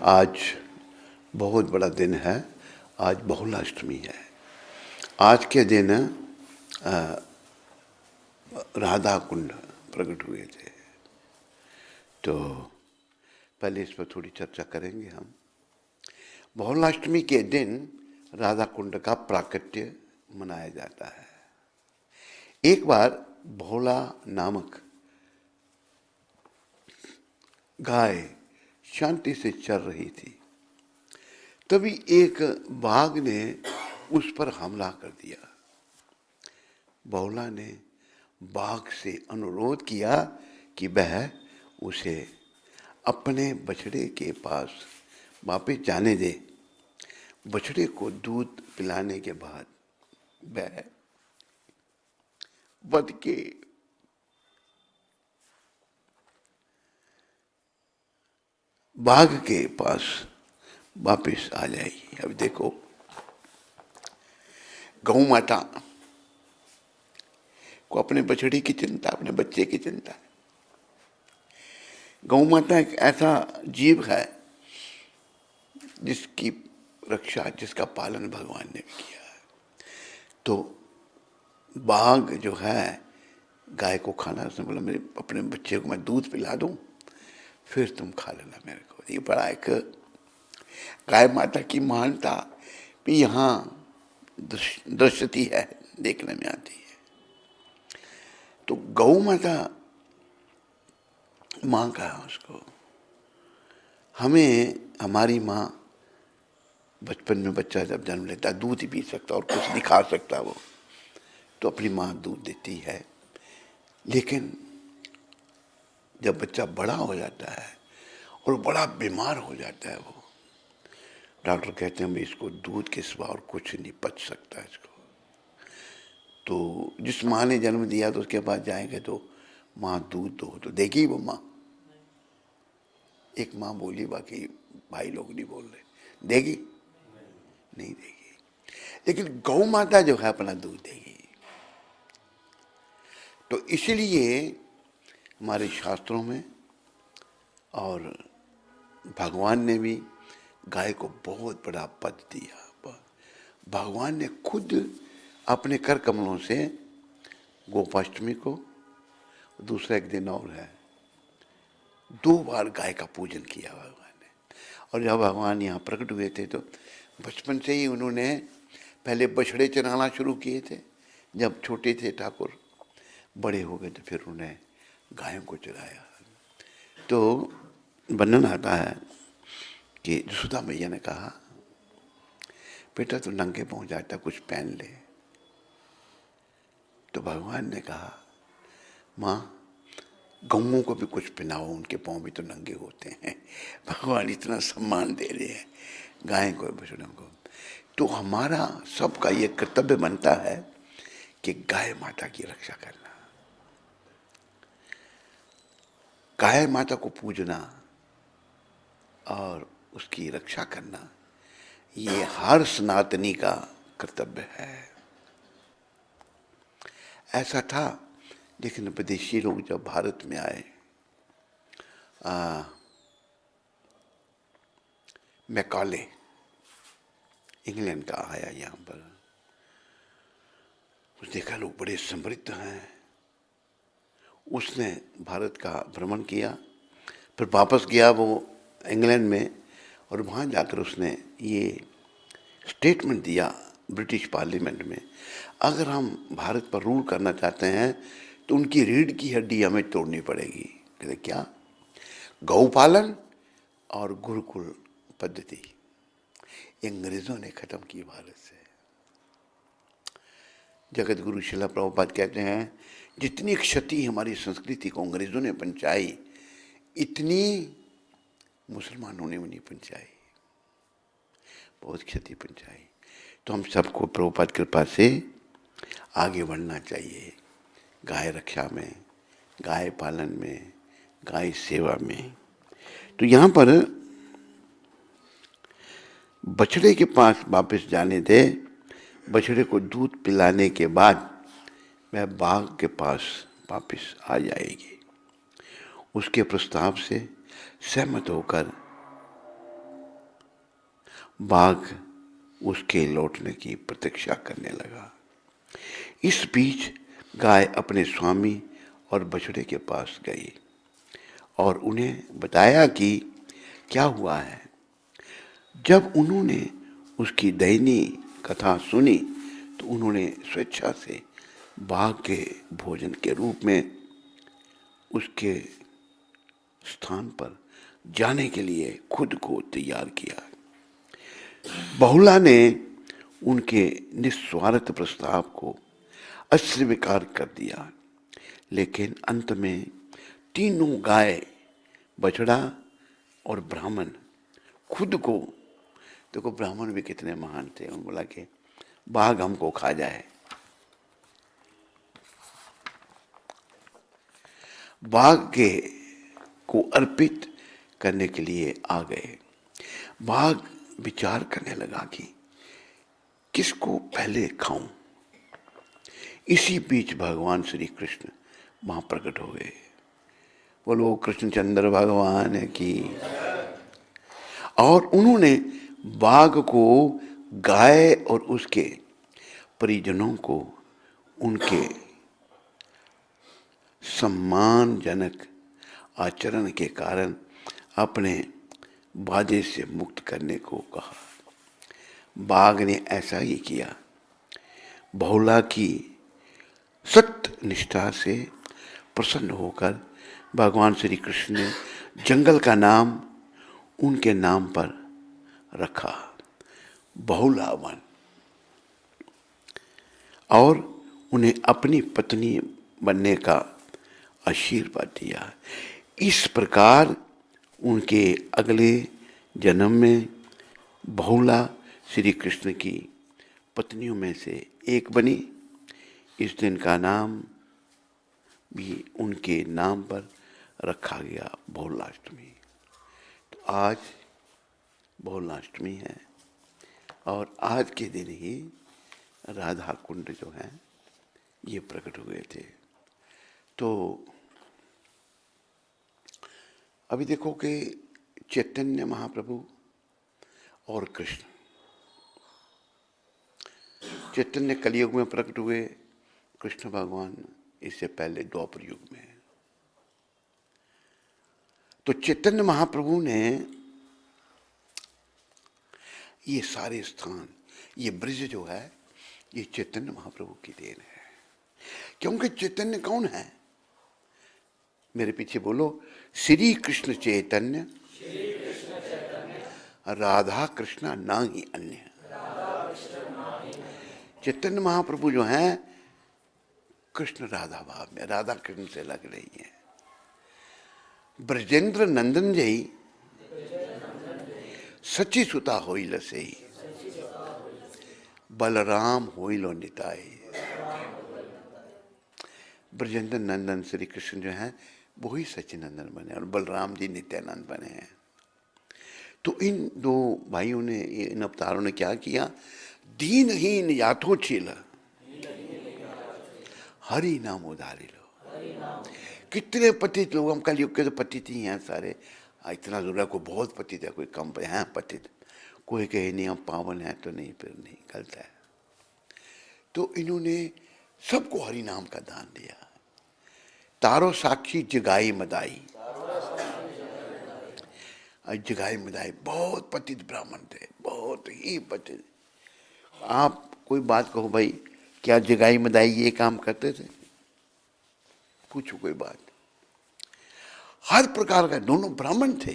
आज बहुत बड़ा दिन है। आज बहुलाष्टमी है। आज के दिन राधा कुंड प्रकट हुए थे। तो पहले इस पर थोड़ी चर्चा करेंगे हम। बहुलाष्टमी के दिन राधा कुंड का प्राकट्य मनाया जाता है। एक बार भोला नामक गाय शांति से चर रही थी। तभी एक बाघ ने उस पर हमला कर दिया। भोला ने बाघ से अनुरोध किया कि वह उसे अपने बछड़े के पास वापस जाने दे। बछड़े को दूध पिलाने के बाद वह वध के बाघ के पास वापस आ जाएगी। अब देखो, गौ माता को अपने बछड़ी की चिंता, अपने बच्चे की चिंता। गौ माता एक ऐसा जीव है जिसकी रक्षा, जिसका पालन भगवान ने भी किया है। तो बाघ जो है गाय को खाना, उसने बोला मेरे अपने बच्चे को मैं दूध पिला दूं, फिर तुम खा लेना मेरे को। ये बड़ा एक गाय माता की महानता भी यहाँ दृश्यती है, देखने में आती है। तो गौ माता माँ का उसको, हमें हमारी माँ बचपन में बच्चा जब जन्म लेता है दूध ही पी सकता और कुछ नहीं खा सकता वो, तो अपनी माँ दूध देती है। लेकिन जब बच्चा बड़ा हो जाता है और बड़ा बीमार हो जाता है, वो डॉक्टर कहते हैं इसको दूध के सिवा और कुछ नहीं पच सकता इसको। तो जिस माँ ने जन्म दिया तो उसके पास जाएंगे तो माँ दूध दो तो देगी वो माँ। एक माँ बोली, बाकी भाई लोग नहीं बोल रहे। देगी? नहीं देगी। लेकिन गौ माता जो है अपना दूध देगी। तो इसलिए हमारे शास्त्रों में और भगवान ने भी गाय को बहुत बड़ा पद दिया। भगवान ने खुद अपने कर कमलों से गोपाष्टमी को, दूसरा एक दिन और है, 2 बार गाय का पूजन किया भगवान ने। और जब भगवान यहाँ प्रकट हुए थे तो बचपन से ही उन्होंने पहले बछड़े चराना शुरू किए थे जब छोटे थे ठाकुर। बड़े हो गए तो फिर उन्हें गायों को चराया। तो वर्णन आता है कि यशोदा मैया ने कहा, बेटा तो नंगे पाँव जाता, कुछ पहन ले। तो भगवान ने कहा, माँ गौओं को भी कुछ पहनाओ, उनके पाँव भी तो नंगे होते हैं। भगवान इतना सम्मान दे रहे हैं गाय को, बछड़ों को। तो हमारा सबका ये कर्तव्य बनता है कि गाय माता की रक्षा करना, गाय माता को पूजना और उसकी रक्षा करना, ये हर सनातनी का कर्तव्य है। ऐसा था, लेकिन विदेशी लोग जब भारत में आए, मैकाले इंग्लैंड का आया यहाँ पर, उसने देखा लोग बड़े समृद्ध हैं। उसने भारत का भ्रमण किया, फिर वापस गया वो इंग्लैंड में, और वहाँ जाकर उसने ये स्टेटमेंट दिया ब्रिटिश पार्लियामेंट में, अगर हम भारत पर रूल करना चाहते हैं तो उनकी रीढ़ की हड्डी हमें तोड़नी पड़ेगी। कहते क्या? गौपालन और गुरुकुल पद्धति अंग्रेजों ने खत्म की भारत से। जगत गुरु शिला प्रभुपाद कहते हैं, जितनी क्षति हमारी संस्कृति को अंग्रेजों ने पहुंचाई, इतनी मुसलमानों ने भी नहीं पहुंचाई, बहुत क्षति पहुंचाई। तो हम सबको प्रभुपाद कृपा से आगे बढ़ना चाहिए, गाय रक्षा में, गाय पालन में, गाय सेवा में। तो यहाँ पर बछड़े के पास वापस जाने दे, बछड़े को दूध पिलाने के बाद वह बाघ के पास वापस आ जाएगी। उसके प्रस्ताव से सहमत होकर बाघ उसके लौटने की प्रतीक्षा करने लगा। इस बीच गाय अपने स्वामी और बछड़े के पास गई और उन्हें बताया कि क्या हुआ है। जब उन्होंने उसकी दयनीय कथा सुनी तो उन्होंने स्वेच्छा से बाघ के भोजन के रूप में उसके स्थान पर जाने के लिए खुद को तैयार किया। बहुला ने उनके निस्वार्थ प्रस्ताव को अस्वीकार कर दिया, लेकिन अंत में तीनों गाय, बछड़ा और ब्राह्मण खुद को, देखो ब्राह्मण भी कितने महान थे, उन्होंने बोला कि बाघ हमको खा जाए, बाघ के को अर्पित करने के लिए आ गए। बाघ विचार करने लगा कि किसको पहले खाऊं। इसी बीच भगवान श्री कृष्ण वहां प्रकट हो गए। बोलो कृष्णचंद्र भगवान की। और उन्होंने बाघ को, गाय और उसके परिजनों को उनके सम्मानजनक आचरण के कारण अपने बाधे से मुक्त करने को कहा। बाघ ने ऐसा ही किया। बहुला की सत्य निष्ठा से प्रसन्न होकर भगवान श्री कृष्ण ने जंगल का नाम उनके नाम पर रखा, बहुला वन, और उन्हें अपनी पत्नी बनने का आशीर्वाद दिया। इस प्रकार उनके अगले जन्म में बहुला श्री कृष्ण की पत्नियों में से एक बनी। इस दिन का नाम भी उनके नाम पर रखा गया, बहुलाष्टमी। तो आज बहुलाष्टमी है और आज के दिन ही राधा कुंड जो है ये प्रकट हुए थे। तो अभी देखो कि चैतन्य महाप्रभु और कृष्ण, चैतन्य कलयुग में प्रकट हुए, कृष्ण भगवान इससे पहले द्वापर युग में। तो चैतन्य महाप्रभु ने ये सारे स्थान, ये ब्रिज जो है, ये चैतन्य महाप्रभु की देन है। क्योंकि चैतन्य कौन है? मेरे पीछे बोलो, श्री कृष्ण चैतन्य राधा कृष्ण ना ही अन्य। चैतन्य महाप्रभु जो हैं कृष्ण राधा भाव में, राधा कृष्ण से लग रही हैं। ब्रजेंद्र नंदन जई सची सुता होइल से, बलराम होइलो निताई। ब्रजेंद्र नंदन श्री कृष्ण जो हैं वो ही सचिनंदन बने और बलराम जी नित्यानंद बने हैं। तो इन दो भाइयों ने, इन अवतारों ने क्या किया? दीनहीन याथोचिल हरि नाम उधारी लो। कितने पतित लोग, हम कलयुग के तो पतित ही हैं सारे। इतना जरूर है, कोई बहुत पतित है, कोई कम है पतित, कोई कहे नहीं हम पावन है तो नहीं, फिर नहीं, गलत है। तो इन्होंने सबको हरि नाम का दान दिया। तारो साक्षी जगाई मदाई, जगाई मदाई बहुत पतित ब्राह्मण थे, बहुत ही पतित। आप कोई बात कहो भाई, क्या जगाई मदाई ये काम करते थे? पूछो कोई बात। हर प्रकार का, दोनों ब्राह्मण थे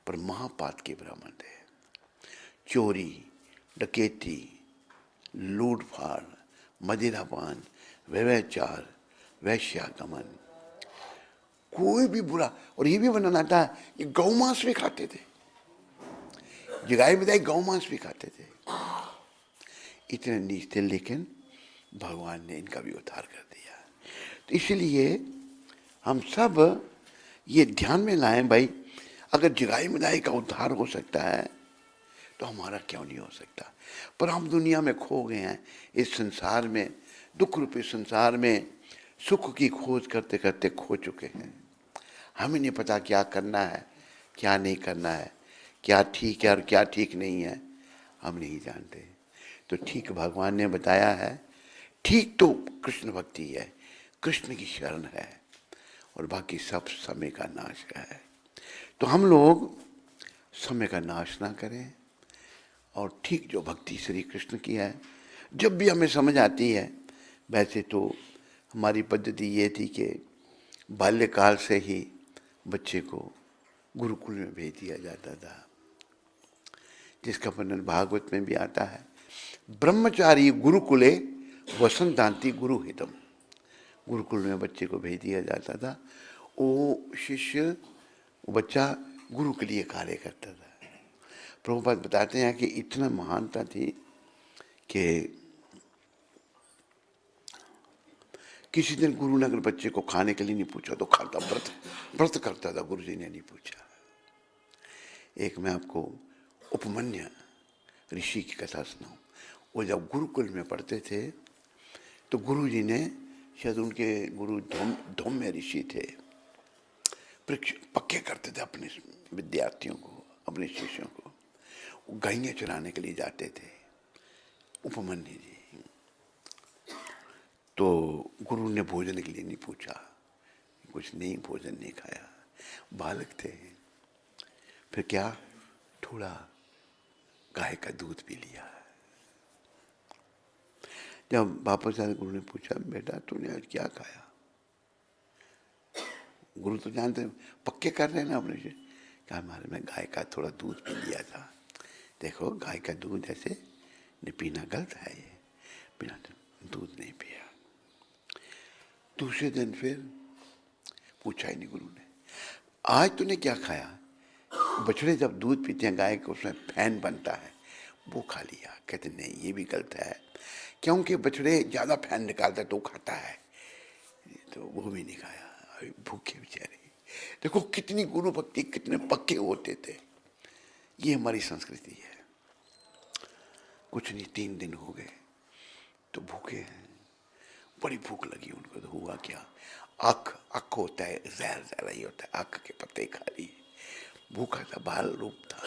पर महापात के ब्राह्मण थे। चोरी, डकैती, लूटफाड़, मदिरापान, व्यभिचार, वैश्यागमन, कोई भी बुरा। और ये भी वर्णन आता है, ये गौमांस भी खाते थे। जगाई मदाई गौमांस भी खाते थे। इतने नीच थे, लेकिन भगवान ने इनका भी उद्धार कर दिया। तो इसलिए हम सब ये ध्यान में लाएं भाई, अगर जगाई मदाई का उद्धार हो सकता है तो हमारा क्यों नहीं हो सकता? पर हम दुनिया में खो गए हैं, इस संसार में, दुख रूपी संसार में सुख की खोज करते करते खो चुके हैं। हमें नहीं पता क्या करना है, क्या नहीं करना है, क्या ठीक है और क्या ठीक नहीं है हम नहीं जानते। तो ठीक भगवान ने बताया है, ठीक तो कृष्ण भक्ति है, कृष्ण की शरण है, और बाकी सब समय का नाश है। तो हम लोग समय का नाश ना करें, और ठीक जो भक्ति श्री कृष्ण की है, जब भी हमें समझ आती है, वैसे तो हमारी पद्धति ये थी कि बाल्यकाल से ही बच्चे को गुरुकुल में भेज दिया जाता था, जिसका वर्णन भागवत में भी आता है, ब्रह्मचारी गुरुकुले वसंतांति गुरुहितम। गुरुकुल में बच्चे को भेज दिया जाता था, वो शिष्य, वो बच्चा गुरु के लिए कार्य करता था। प्रभुपाद बताते हैं कि इतना महानता थी कि किसी दिन गुरु ने अगर बच्चे को खाने के लिए नहीं पूछा तो खाता, व्रत व्रत करता था, गुरु जी ने नहीं पूछा। एक मैं आपको उपमन्य ऋषि की कथा सुनाऊं। वो जब गुरुकुल में पढ़ते थे तो गुरु जी ने, शायद उनके गुरु धौम्य ऋषि थे, पक्के करते थे अपने विद्यार्थियों को, अपने शिष्यों को। वो गायें चराने के लिए जाते थे उपमन्य जी। तो गुरु ने भोजन के लिए नहीं पूछा, कुछ नहीं, भोजन नहीं खाया, बालक थे। फिर क्या, थोड़ा गाय का दूध पी लिया। जब वापस आए गुरु ने पूछा, बेटा तूने आज क्या खाया? गुरु तो जानते पक्के कर रहे हैं ना अपने से। कहा हमारे में गाय का थोड़ा दूध पी लिया था। देखो गाय का दूध ऐसे नहीं पीना, गलत है ये, बिना दूध नहीं पिया। दूसरे दिन फिर पूछा ही नहीं गुरु ने, आज तूने क्या खाया? बछड़े जब दूध पीते हैं गाय को, उसमें फैन बनता है, वो खा लिया। कहते नहीं ये भी गलत है, क्योंकि बछड़े ज़्यादा फैन निकालता है तो खाता है, तो वो भी नहीं खाया। भूखे बेचारे। देखो कितनी गुरु भक्ति, कितने पक्के होते थे। ये हमारी संस्कृति है। कुछ नहीं, 3 दिन हो गए तो भूखे हैं, बड़ी भूख लगी उनको। तो हुआ क्या, अख होता है, जहर जहर ही होता है, अख के पत्ते खा लिए। भूखा था, बाल रूप था।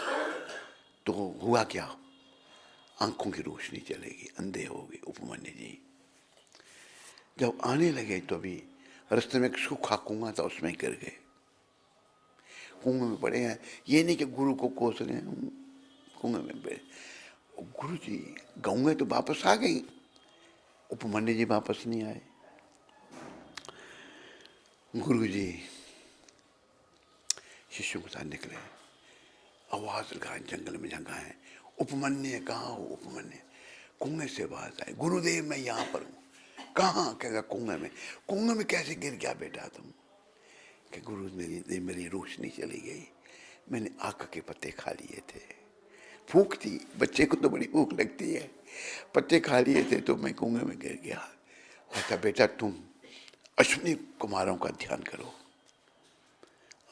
तो हुआ क्या, आंखों की रोशनी चलेगी, अंधे हो गए उपमन्यु जी। जब आने लगे तो अभी रास्ते में एक सूखा कुआं था, उसमें गिर गए, कुएं में पड़े हैं। ये नहीं कि गुरु को कोस रहे हैं, कुएं में पड़े। गुरु जी गऊंगे तो वापस आ गई, उपमन्यु जी वापस नहीं आए। गुरु जी शिष्यों के साथ निकले, आवाज लगाए जंगल में, जगह है, उपमन्यु कहाँ हो? उपमन्यु कुएं से आवाज आए, गुरुदेव मैं यहाँ पर हूँ। कहाँ? कहेगा कुएं में। कुएं में कैसे गिर गया बेटा तुम? कि गुरु मेरी रोशनी चली गई, मैंने आक के पत्ते खा लिए थे, भूख थी, बच्चे को तो बड़ी भूख लगती है, पत्ते खा लिए थे तो मैं कुएं में गिर गया। अच्छा बेटा तुम अश्विनी कुमारों का ध्यान करो।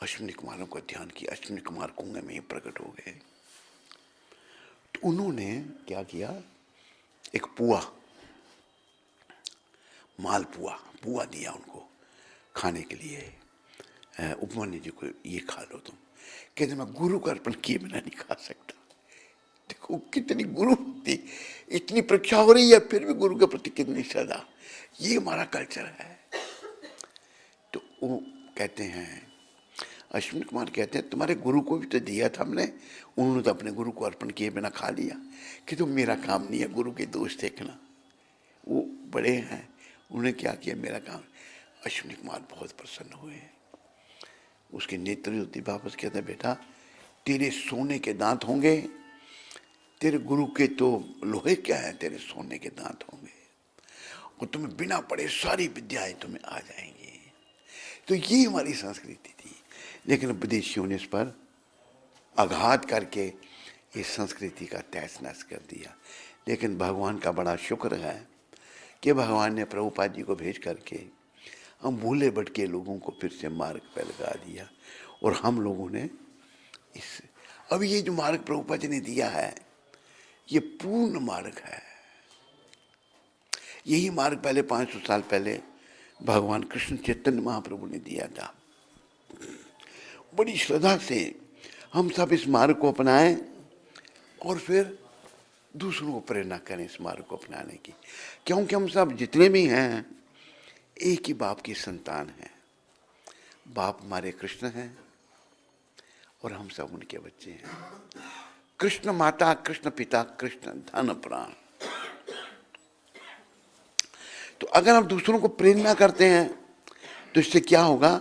अश्विनी कुमारों का ध्यान किया, अश्विनी कुमार कुएं में ही प्रकट हो गए। तो उन्होंने क्या किया, एक पुआ, मालपुआ पुआ दिया उनको खाने के लिए। उपमन्यु जी को ये खा लो तुम। कहते मैं गुरु का अर्पण किए बिना नहीं खा सकता। देखो कितनी गुरु भक्ति, इतनी परीक्षा हो रही है फिर भी गुरु के प्रति कितनी श्रद्धा। ये हमारा कल्चर है। तो वो कहते हैं, अश्विनी कुमार कहते हैं तुम्हारे गुरु को भी तो दिया था हमने, उन्होंने तो अपने गुरु को अर्पण किए बिना खा लिया। कि तो मेरा काम नहीं है गुरु के दोष देखना, वो बड़े हैं, उन्होंने क्या किया, मेरा काम। अश्विनी कुमार बहुत प्रसन्न हुए। उसके नेत्र ज्योति वापस कहते बेटा तेरे सोने के दांत होंगे, तेरे गुरु के तो लोहे क्या है, तेरे सोने के दांत होंगे, और तुम्हें बिना पढ़े सारी विद्याएं तुम्हें आ जाएंगी। तो ये हमारी संस्कृति थी। लेकिन विदेशियों ने इस पर आघात करके इस संस्कृति का तहस नहस कर दिया। लेकिन भगवान का बड़ा शुक्र है कि भगवान ने प्रभुपाद जी को भेज करके हम भूले भटके लोगों को फिर से मार्ग पर लगा दिया। और हम लोगों ने इस, अब ये जो मार्ग प्रभुपाद जी ने दिया है ये पूर्ण मार्ग है। यही मार्ग पहले 500 साल पहले भगवान कृष्ण चैतन्य महाप्रभु ने दिया था। बड़ी श्रद्धा से हम सब इस मार्ग को अपनाएं और फिर दूसरों को प्रेरणा करें इस मार्ग को अपनाने की, क्योंकि हम सब जितने भी हैं एक ही बाप की संतान हैं। बाप हमारे कृष्ण हैं और हम सब उनके बच्चे हैं। कृष्ण माता, कृष्ण पिता, कृष्ण धन प्राण। तो अगर हम दूसरों को प्रेरणा करते हैं तो इससे क्या होगा?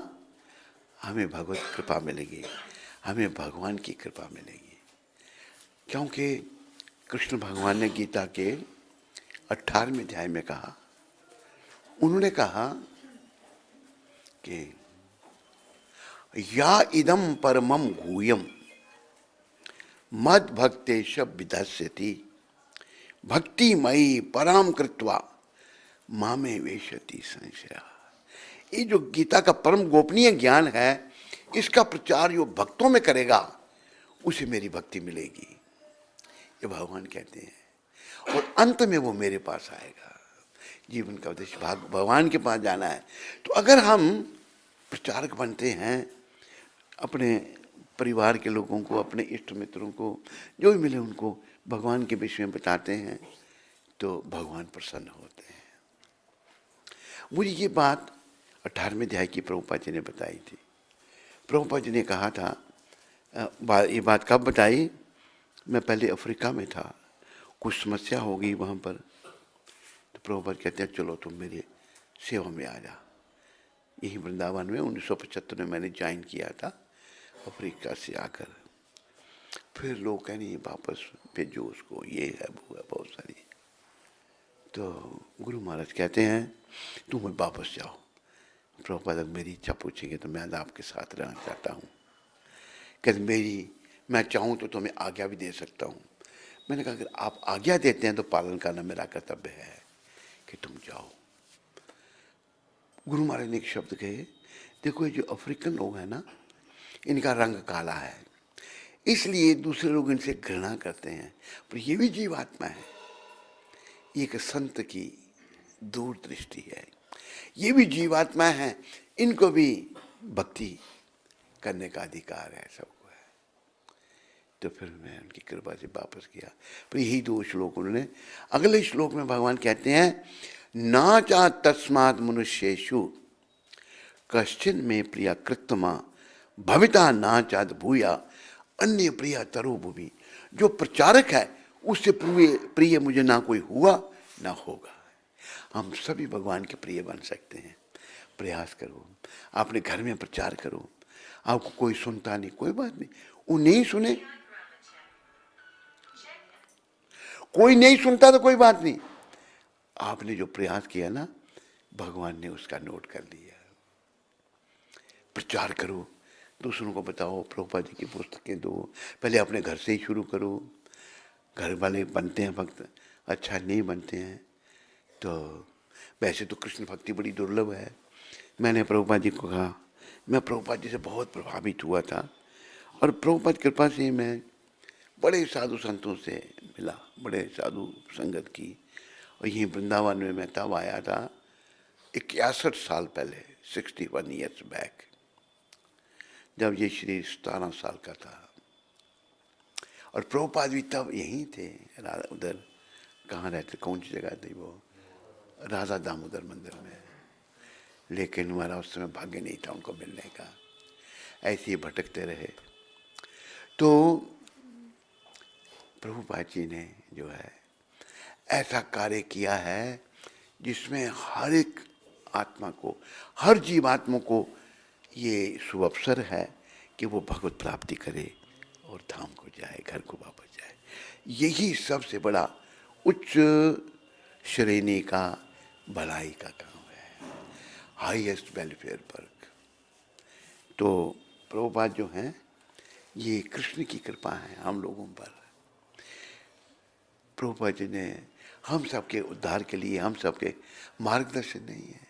हमें भगवत कृपा मिलेगी, हमें भगवान की कृपा मिलेगी। क्योंकि कृष्ण भगवान ने गीता के 18वें अध्याय में कहा, उन्होंने कहा कि या इदम परमम गुह्यम मद भक्तेश विदस्यति भक्तिमयी पराम कृत्वा मामे वेशति संशया। ये जो गीता का परम गोपनीय ज्ञान है, इसका प्रचार जो भक्तों में करेगा उसे मेरी भक्ति मिलेगी, ये भगवान कहते हैं। और अंत में वो मेरे पास आएगा। जीवन का उद्देश्य भगवान के पास जाना है। तो अगर हम प्रचारक बनते हैं, अपने परिवार के लोगों को, अपने इष्ट मित्रों को, जो भी मिले उनको भगवान के विषय में बताते हैं, तो भगवान प्रसन्न होते हैं। मुझे ये बात 18वें अध्याय की प्रभुपाद जी ने बताई थी। प्रभुपाद जी ने कहा था, ये बात कब बताई? मैं पहले अफ्रीका में था, कुछ समस्या हो गई वहाँ पर, तो प्रभुपाद कहते हैं चलो तुम मेरी सेवा में आ जा। यही वृंदावन में 1975 में मैंने ज्वाइन किया था अफ्रीका से आकर। फिर लोग कहने ये वापस भेजो उसको, ये है वो है, बहुत सारी। तो गुरु महाराज कहते हैं तुम वापस जाओ। प्रभुपाद मेरी इच्छा पूछेंगे तो मैं आपके साथ रहना चाहता हूँ। कहते मैं चाहूँ तो तुम्हें आज्ञा भी दे सकता हूँ। मैंने कहा अगर आप आज्ञा देते हैं तो पालन करना मेरा कर्तव्य है कि तुम जाओ। गुरु महाराज ने एक शब्द कहे, देखो ये जो अफ्रीकन लोग हैं ना, इनका रंग काला है, इसलिए दूसरे लोग इनसे घृणा करते हैं, पर ये भी जीवात्मा है। एक संत की दूरदृष्टि है, ये भी जीवात्मा है, इनको भी भक्ति करने का अधिकार है, सबको है। तो फिर मैं उनकी कृपा से वापस किया। पर यही 2 श्लोक उन्होंने, अगले श्लोक में भगवान कहते हैं ना चा तस्मात् मनुष्येषु कश्चिन में प्रिया कृत्तमा भविता ना चाद भूया अन्य प्रिया तरो भूमि। जो प्रचारक है उससे प्रिय मुझे ना कोई हुआ ना होगा। हम सभी भगवान के प्रिय बन सकते हैं। प्रयास करो, अपने घर में प्रचार करो। आपको कोई सुनता नहीं, कोई बात नहीं, वो नहीं सुने, कोई नहीं सुनता तो कोई बात नहीं। आपने जो प्रयास किया ना, भगवान ने उसका नोट कर लिया। प्रचार करो, दूसरों को बताओ, प्रभुपाद जी की पुस्तकें दो। पहले अपने घर से ही शुरू करो। घर वाले बनते हैं भक्त, अच्छा नहीं बनते हैं तो वैसे तो कृष्ण भक्ति बड़ी दुर्लभ है। मैंने प्रभुपाद जी को कहा, मैं प्रभुपाद जी से बहुत प्रभावित हुआ था और प्रभुपाद कृपा से मैं बड़े साधु संतों से मिला, बड़े साधु संगत की। और यहीं वृंदावन में मैं तब आया था 61 साल पहले, 61 ईयर्स बैक, जब ये श्री 17 साल का था। और प्रभुपाद भी तब यहीं थे, उधर कहाँ रहते, कौन सी जगह थी वो, राधा दामोदर मंदिर में। लेकिन हमारा उस समय भाग्य नहीं था उनको मिलने का, ऐसे ही भटकते रहे। तो प्रभुपाद जी ने जो है ऐसा कार्य किया है जिसमें हर एक आत्मा को, हर जीवात्मा को ये सुअवसर है कि वो भगवत प्राप्ति करे और धाम को जाए, घर को वापस जाए। यही सबसे बड़ा उच्च श्रेणी का भलाई का काम है, हाईएस्ट वेलफेयर वर्क। तो प्रभुपाद जो हैं ये कृष्ण की कृपा है हम लोगों पर। प्रभुपाद जी ने हम सबके उद्धार के लिए, हम सबके मार्गदर्शन नहीं है।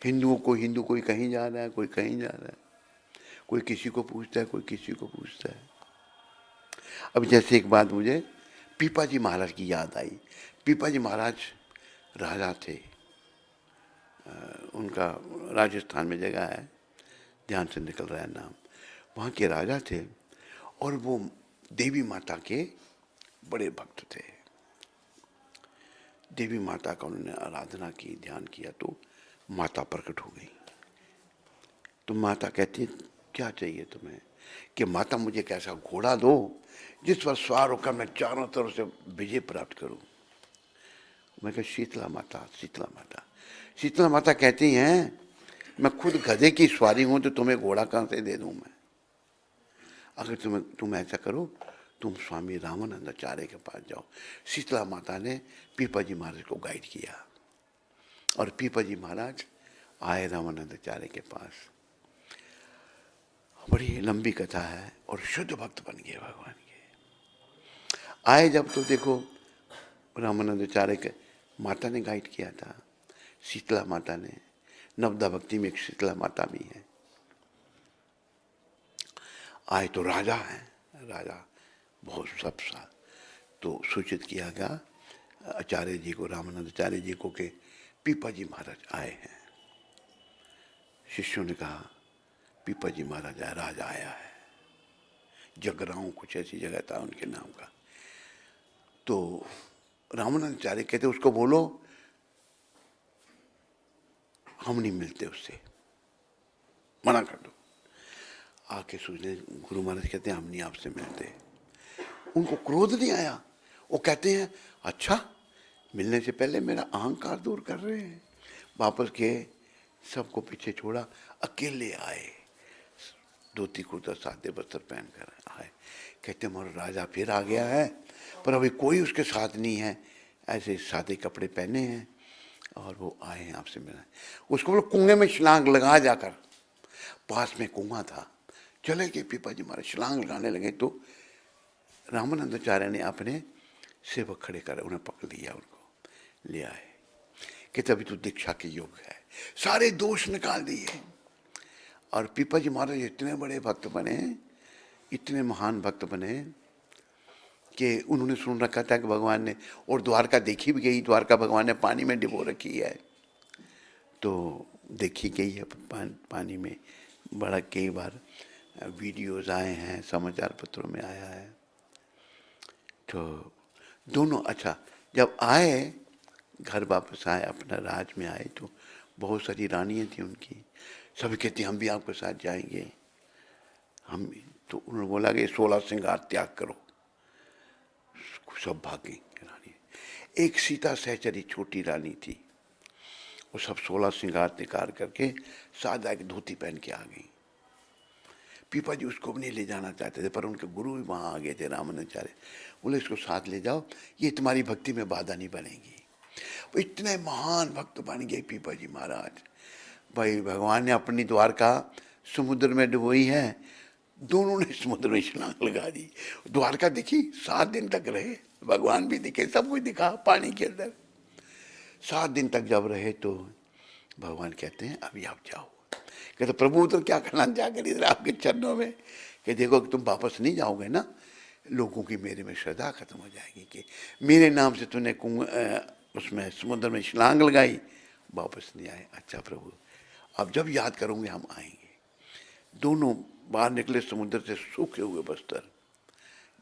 हिंदुओं को, हिंदू कोई कहीं जा रहा है, कोई कहीं जा रहा है, कोई किसी को पूछता है, कोई किसी को पूछता है। अब जैसे एक बात मुझे पीपाजी महाराज की याद आई। पीपाजी महाराज राजा थे, उनका राजस्थान में जगह है, ध्यान से निकल रहा है नाम। वहाँ के राजा थे और वो देवी माता के बड़े भक्त थे। देवी माता का उन्होंने आराधना की, ध्यान किया तो माता प्रकट हो गई। तो माता कहती क्या चाहिए तुम्हें? कि माता मुझे कैसा घोड़ा दो जिस पर सवार होकर मैं चारों तरफ से विजय प्राप्त करूं। मैं कहा शीतला माता, शीतला माता। शीतला माता कहती हैं मैं खुद गधे की सवारी हूं तो तुम्हें घोड़ा कहां से दे दूं मैं? अगर तुम ऐसा करो, तुम स्वामी रामानंदाचार्य के पास जाओ। शीतला माता ने पीपा जी महाराज को गाइड किया और पीपा जी महाराज आए रामानंदाचार्य के पास। बड़ी लंबी कथा है और शुद्ध भक्त बन गए भगवान के। आए जब तो देखो रामानंदाचार्य के माता ने गाइड किया था, शीतला माता ने। नवदा भक्ति में एक शीतला माता भी है। आए तो राजा है, राजा बहुत सब साल। तो सूचित किया गया आचार्य जी को, रामानंदाचार्य जी को, के पीपा जी महाराज आए हैं। शिष्यों ने कहा पीपा जी महाराज आए, राजा आया है। जगराऊं कुछ ऐसी जगह था उनके नाम का। तो रामानंदाचार्य कहते उसको बोलो हम नहीं मिलते उससे, मना कर दो। आके सोचने गुरु महाराज कहते हैं हम नहीं आपसे मिलते। उनको क्रोध नहीं आया। वो कहते हैं अच्छा मिलने से पहले मेरा अहंकार दूर कर रहे हैं। वापस गए, सबको पीछे छोड़ा, अकेले आए, धोती कुर्ता सादे वस्त्र पहन कर आए। कहते हमारा राजा फिर आ गया है पर अभी कोई उसके साथ नहीं है, ऐसे सादे कपड़े पहने हैं और वो आए हैं आपसे मिलने। उसको बोलो कुएं में छलांग लगा जाकर। पास में कुआं था, चले गए पीपा जी महाराज, छलांग लगाने लगे तो रामानंदाचार्य ने अपने सेवक खड़े कर उन्हें पकड़ लिया, उनको ले आए कि तभी तो दीक्षा के योग है। सारे दोष निकाल दिए और पीपा जी महाराज इतने बड़े भक्त बने, इतने महान भक्त बने कि उन्होंने सुन रखा था कि भगवान ने, और द्वारका देखी भी गई, द्वारका भगवान ने पानी में डिबो रखी है। तो देखी गई है पानी में, बड़ा कई बार वीडियोस आए हैं, समाचार पत्रों में आया है। तो दोनों अच्छा जब आए घर वापस आए, अपना राज में आए तो बहुत सारी रानियाँ थी उनकी। सभी कहती हम भी आपके साथ जाएंगे। हम तो उन्होंने बोला कि 16 श्रृंगार त्याग करो। सब भागी रानी। एक सीता सहचरी छोटी रानी थी, वो सब 16 श्रृंगार त्याग करके सादा एक धोती पहन के आ गई। पीपा जी उसको भी नहीं ले जाना चाहते थे पर उनके गुरु भी वहाँ आ गए थे रामानंदाचार्य। बोले इसको साथ ले जाओ, ये तुम्हारी भक्ति में बाधा नहीं बनेगी। वो इतने महान भक्त बन गए पीपा जी महाराज। भाई भगवान ने अपनी द्वारका समुद्र में डुबोई है, दोनों ने समुद्र में छलांग लगा दी। द्वारका दिखी, 7 दिन तक रहे, भगवान भी दिखे, सब कुछ दिखा पानी के अंदर। 7 दिन तक जब रहे तो भगवान कहते हैं अभी आप जाओ। कहते प्रभु तो क्या करना जाकर इधर आपके चरणों में, कि देखो कि तुम वापस नहीं जाओगे ना, लोगों की मेरे में श्रद्धा खत्म हो जाएगी कि मेरे नाम से तूने उसमें समुद्र में छलांग लगाई, वापस नहीं आए। अच्छा प्रभु अब जब याद करोगे हम आएंगे। दोनों बाहर निकले समुद्र से, सूखे हुए वस्त्र,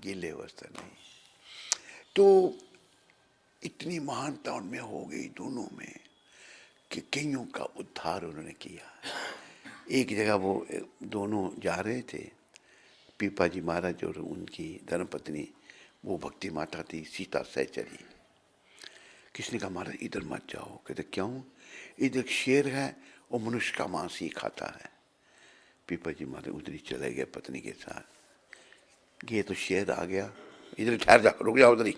गीले वस्त्र नहीं। तो इतनी महानता उनमें हो गई दोनों में कि कईयों का उद्धार उन्होंने किया। एक जगह वो दोनों जा रहे थे, पीपा जी महाराज और उनकी धर्मपत्नी, वो भक्ति माता थी सीता सहचरी। किसने कहा महाराज इधर मत जाओ। कहते क्यों? इधर शेर है और मनुष्य का मांस ही खाता है। पीपा जी महाराज उधर ही चले गए पत्नी के साथ। गए तो शेर आ गया, इधर ठहर जा, रुक जाओ उधर ही।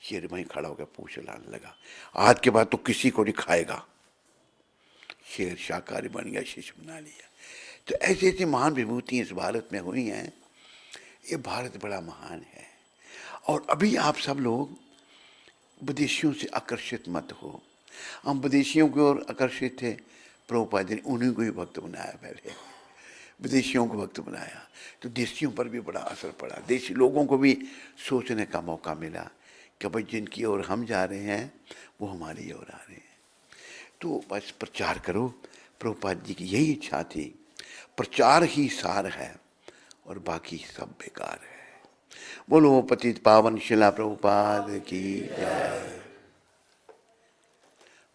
शेर वहीं खड़ा होकर पूछ लाने लगा, आज के बाद तो किसी को नहीं खाएगा। शेर शाकाहारी बन गया, शिष्य बना लिया। तो ऐसी ऐसी महान विभूति इस भारत में हुई हैं। ये भारत बड़ा महान है। और अभी आप सब लोग विदेशियों से आकर्षित मत हो। हम विदेशियों की ओर आकर्षित थे, प्रभुपाद ने उन्हीं को ही भक्त बनाया, पहले विदेशियों को भक्त बनाया तो देशियों पर भी बड़ा असर पड़ा। देशी लोगों को भी सोचने का मौका मिला कि भाई जिनकी ओर हम जा रहे हैं वो हमारी ओर आ रहे हैं। तो बस प्रचार करो। प्रभुपाद जी की यही इच्छा थी, प्रचार ही सार है। और बाकी सब बेकार है। बोलो पतित पावन शिला प्रभुपाद की जय।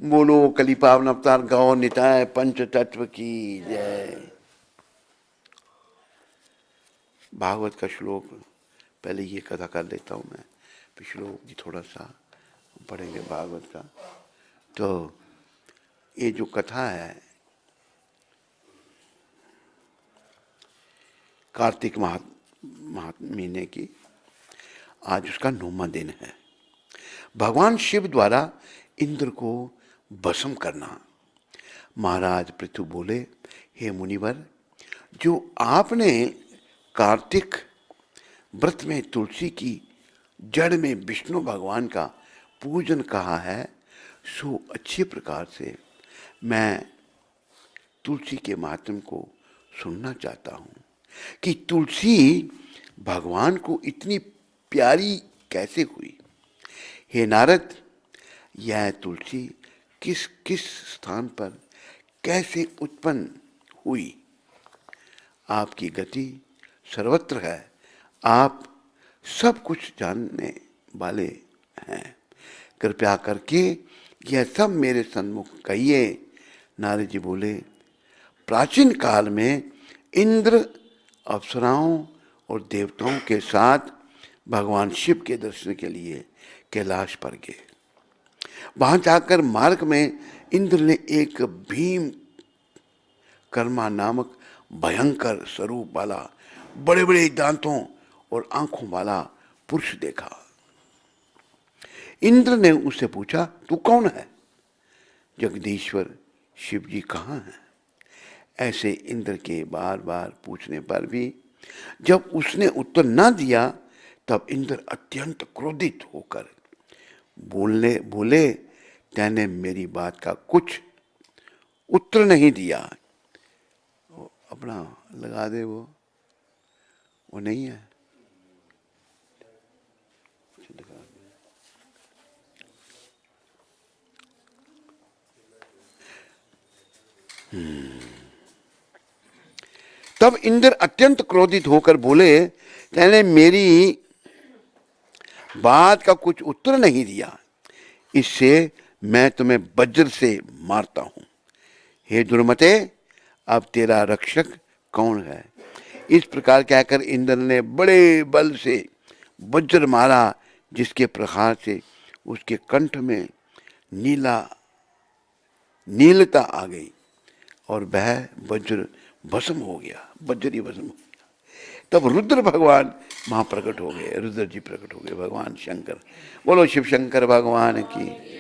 बोलो कली पावन अवतार गौ निताय पंच तत्व की जय। भागवत का श्लोक पहले ये कथा कर लेता हूँ मैं, फिर श्लोक जी थोड़ा सा पढ़ेंगे भागवत का। तो ये जो कथा है कार्तिक महीने की, आज उसका 9वां दिन है। भगवान शिव द्वारा इंद्र को भस्म करना। महाराज पृथु बोले, हे मुनिवर, जो आपने कार्तिक व्रत में तुलसी की जड़ में विष्णु भगवान का पूजन कहा है, सो अच्छे प्रकार से मैं तुलसी के महात्म्य को सुनना चाहता हूँ कि तुलसी भगवान को इतनी प्यारी कैसे हुई। हे नारद, यह तुलसी किस किस स्थान पर कैसे उत्पन्न हुई? आपकी गति सर्वत्र है, आप सब कुछ जानने वाले हैं, कृपया करके यह सब मेरे सन्मुख कहिए। नारद जी बोले, प्राचीन काल में इंद्र अप्सराओं और देवताओं के साथ भगवान शिव के दर्शन के लिए कैलाश पर गए। वहां जाकर मार्ग में इंद्र ने एक भीम कर्मा नामक भयंकर स्वरूप वाला, बड़े बड़े दांतों और आंखों वाला पुरुष देखा। इंद्र ने उससे पूछा, तू कौन है? जगदीश्वर शिव जी कहाँ हैं? ऐसे इंद्र के बार बार पूछने पर भी जब उसने उत्तर न दिया, तब इंद्र अत्यंत क्रोधित होकर बोले, तैने मेरी बात का कुछ उत्तर नहीं दिया। अपना लगा दे, वो नहीं है। तब इंद्र अत्यंत क्रोधित होकर बोले, तैने मेरी बात का कुछ उत्तर नहीं दिया, इससे मैं तुम्हें वज्र से मारता हूं। हे दुर्मते, अब तेरा रक्षक कौन है? इस प्रकार कहकर इंद्र ने बड़े बल से वज्र मारा, जिसके प्रहार से उसके कंठ में नीलता आ गई और वह वज्र भस्म हो गया, वज्र ही भस्म हो गया। तब रुद्र भगवान वहां प्रकट हो गए, रुद्र जी प्रकट हो गए, भगवान शंकर। बोलो शिव शंकर भगवान की।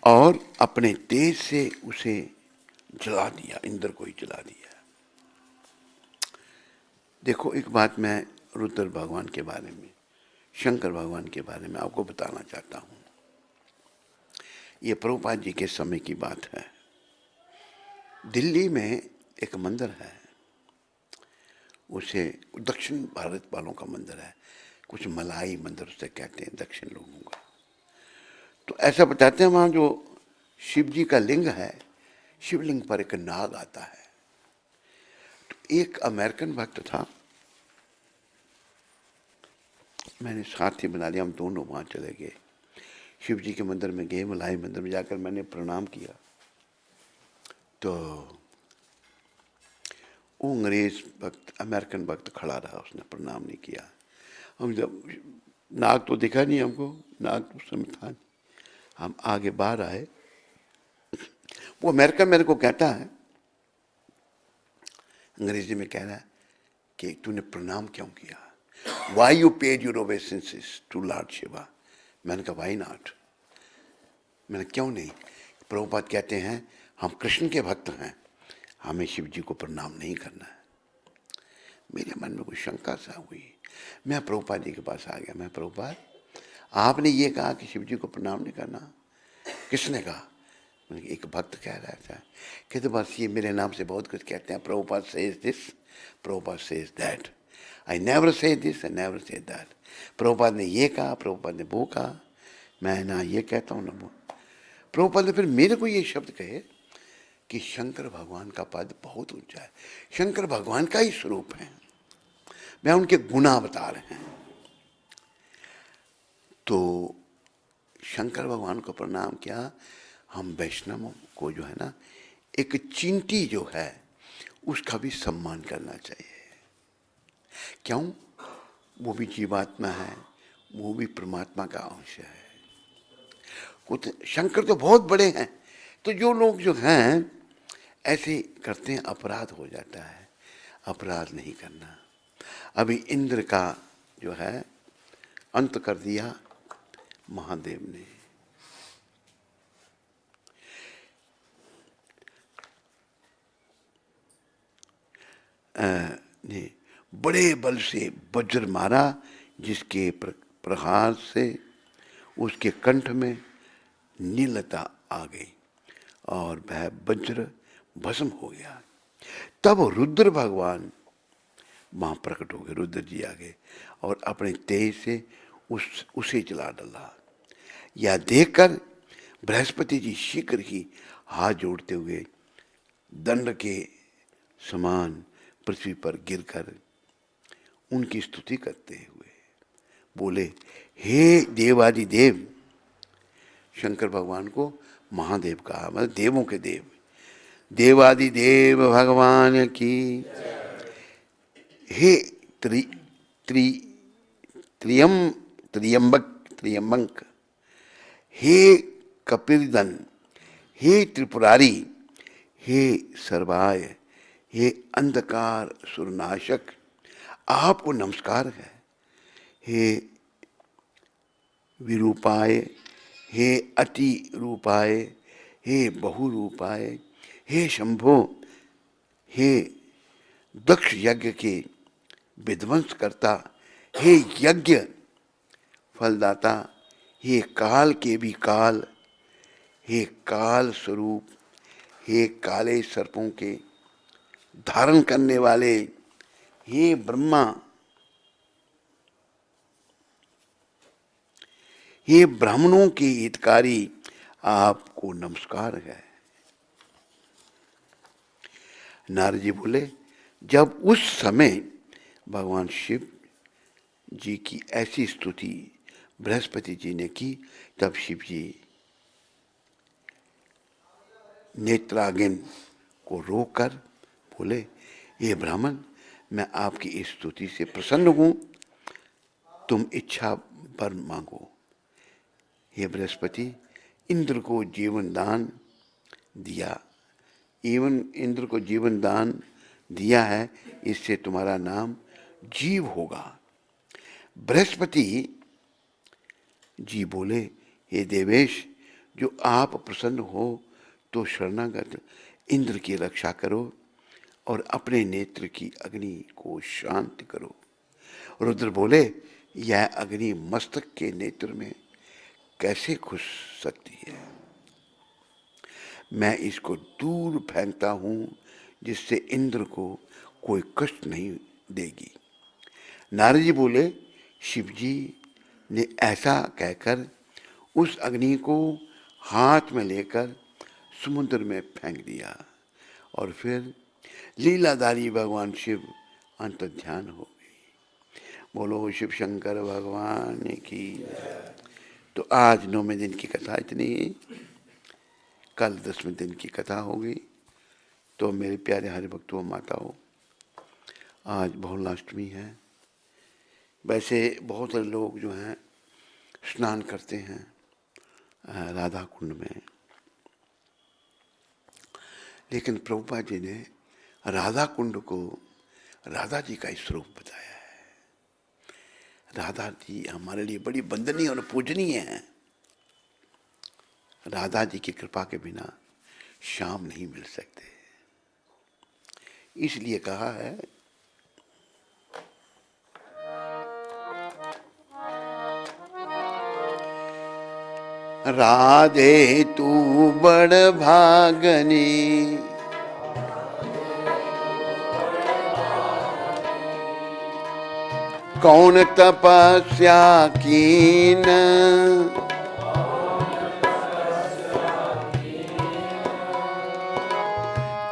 और अपने तेज से उसे जला दिया, इंद्र को ही जला दिया। देखो, एक बात मैं रुद्र भगवान के बारे में, शंकर भगवान के बारे में आपको बताना चाहता हूं। ये प्रभुपाद जी के समय की बात है। दिल्ली में एक मंदिर है, उसे दक्षिण भारत वालों का मंदिर है, कुछ मलाई मंदिर उसे कहते हैं, दक्षिण लोगों का। तो ऐसा बताते हैं, वहाँ जो शिव जी का लिंग है, शिवलिंग पर एक नाग आता है। तो एक अमेरिकन भक्त था, मैंने साथ ही बना लिया, हम दोनों वहाँ चले गए, शिव जी के मंदिर में गए। मलाई मंदिर में जाकर मैंने प्रणाम किया, तो वो अंग्रेज भक्त, अमेरिकन भक्त खड़ा रहा, उसने प्रणाम नहीं किया। हम जब, नाग तो दिखा नहीं हमको, नाग तो समय था नहीं। हम आगे बाहर आए, वो अमेरिकन मेरे को कहता है, अंग्रेजी में कह रहा है कि तूने प्रणाम क्यों किया? Why you paid your obeisances to Lord Shiva? मैंने कहा वाई नॉट, मैंने क्यों नहीं? प्रभुपाद कहते हैं हम कृष्ण के भक्त हैं, हमें शिव जी को प्रणाम नहीं करना है। मेरे मन में कोई शंका सा हुई, मैं प्रभुपाद जी के पास आ गया। मैं, प्रभुपाद आपने ये कहा कि शिव जी को प्रणाम नहीं करना, किसने कहा? एक भक्त कह रहा था। कहते बस ये मेरे नाम से बहुत कुछ कहते हैं, Prabhupada says this, Prabhupada says that, I never say this, I never say that. Prabhupada ने ये कहा, प्रभुपाद ने वो कहा, मैं ना ये कहता हूँ ना वो। प्रभुपाद ने फिर मेरे को ये शब्द कहे कि शंकर भगवान का पद बहुत ऊंचा है, शंकर भगवान का ही स्वरूप है, मैं उनके गुना बता रहे हैं। तो शंकर भगवान को प्रणाम किया। हम वैष्णवों को जो है ना, एक चींटी जो है उसका भी सम्मान करना चाहिए। क्यों? वो भी जीवात्मा है, वो भी परमात्मा का अंश है। कुछ शंकर तो बहुत बड़े हैं, तो जो लोग जो हैं ऐसे करते हैं, अपराध हो जाता है। अपराध नहीं करना। अभी इंद्र का जो है अंत कर दिया महादेव ने। ने बड़े बल से वज्र मारा, जिसके प्रहार से उसके कंठ में नीलता आ गई और वह वज्र भस्म हो गया। तब रुद्र भगवान वहां प्रकट हो गए, रुद्र जी आ गए और अपने तेज से उसे जला डाला। यह देखकर बृहस्पति जी शीघ्र ही हाथ जोड़ते हुए दंड के समान पृथ्वी पर गिरकर उनकी स्तुति करते हुए बोले, हे देवादिदेव। शंकर भगवान को महादेव कहा, मतलब देवों के देव। देवादिदेव भगवान की। हे त्रि त्रि त्रियंबक, हे कपिलदन, हे त्रिपुरारी, हे सर्वाय, हे अंधकार सुरनाशक, आपको नमस्कार है। हे विरूपाय, हे अति रूपाय, हे बहुरूपाय, हे शंभो, हे दक्ष यज्ञ के विध्वंस करता, हे यज्ञ फलदाता, हे काल के भी काल, हे काल स्वरूप, हे काले सर्पों के धारण करने वाले, हे ब्रह्मा, हे ब्राह्मणों के हितकारी, आपको नमस्कार है। नारद जी बोले, जब उस समय भगवान शिव जी की ऐसी स्तुति बृहस्पति जी ने की, तब शिव जी नेत्रागिन को रोककर बोले, ये ब्राह्मण, मैं आपकी इस स्तुति से प्रसन्न हूं, तुम इच्छा वर मांगो। हे बृहस्पति, इंद्र को जीवन दान दिया, इंद्र को जीवन दान दिया है, इससे तुम्हारा नाम जीव होगा। बृहस्पति जी बोले, हे देवेश, जो आप प्रसन्न हो तो शरणागत इंद्र की रक्षा करो और अपने नेत्र की अग्नि को शांत करो। रुद्र बोले, यह अग्नि मस्तक के नेत्र में कैसे घुस सकती है? मैं इसको दूर फेंकता हूं, जिससे इंद्र को कोई कष्ट नहीं देगी। नारद जी बोले, शिव जी ने ऐसा कहकर उस अग्नि को हाथ में लेकर समुद्र में फेंक दिया और फिर लीलाधारी भगवान शिव अंतर्ध्यान हो गई। बोलो शिव शंकर भगवान की। तो आज 9वें दिन की कथा इतनी ही, कल 10वें दिन की कथा होगी। तो मेरे प्यारे हरि भक्तों, माताओं, आज बहुलाष्टमी है। वैसे बहुत सारे लोग जो हैं स्नान करते हैं राधा कुंड में, लेकिन प्रभुपाद जी ने राधा कुंड को राधा जी का स्वरूप बताया है। राधा जी हमारे लिए बड़ी वंदनीय और पूजनीय है। राधा जी की कृपा के बिना श्याम नहीं मिल सकते, इसलिए कहा है, राधे तू बड़ भागनी, कौन तपस्या कीन,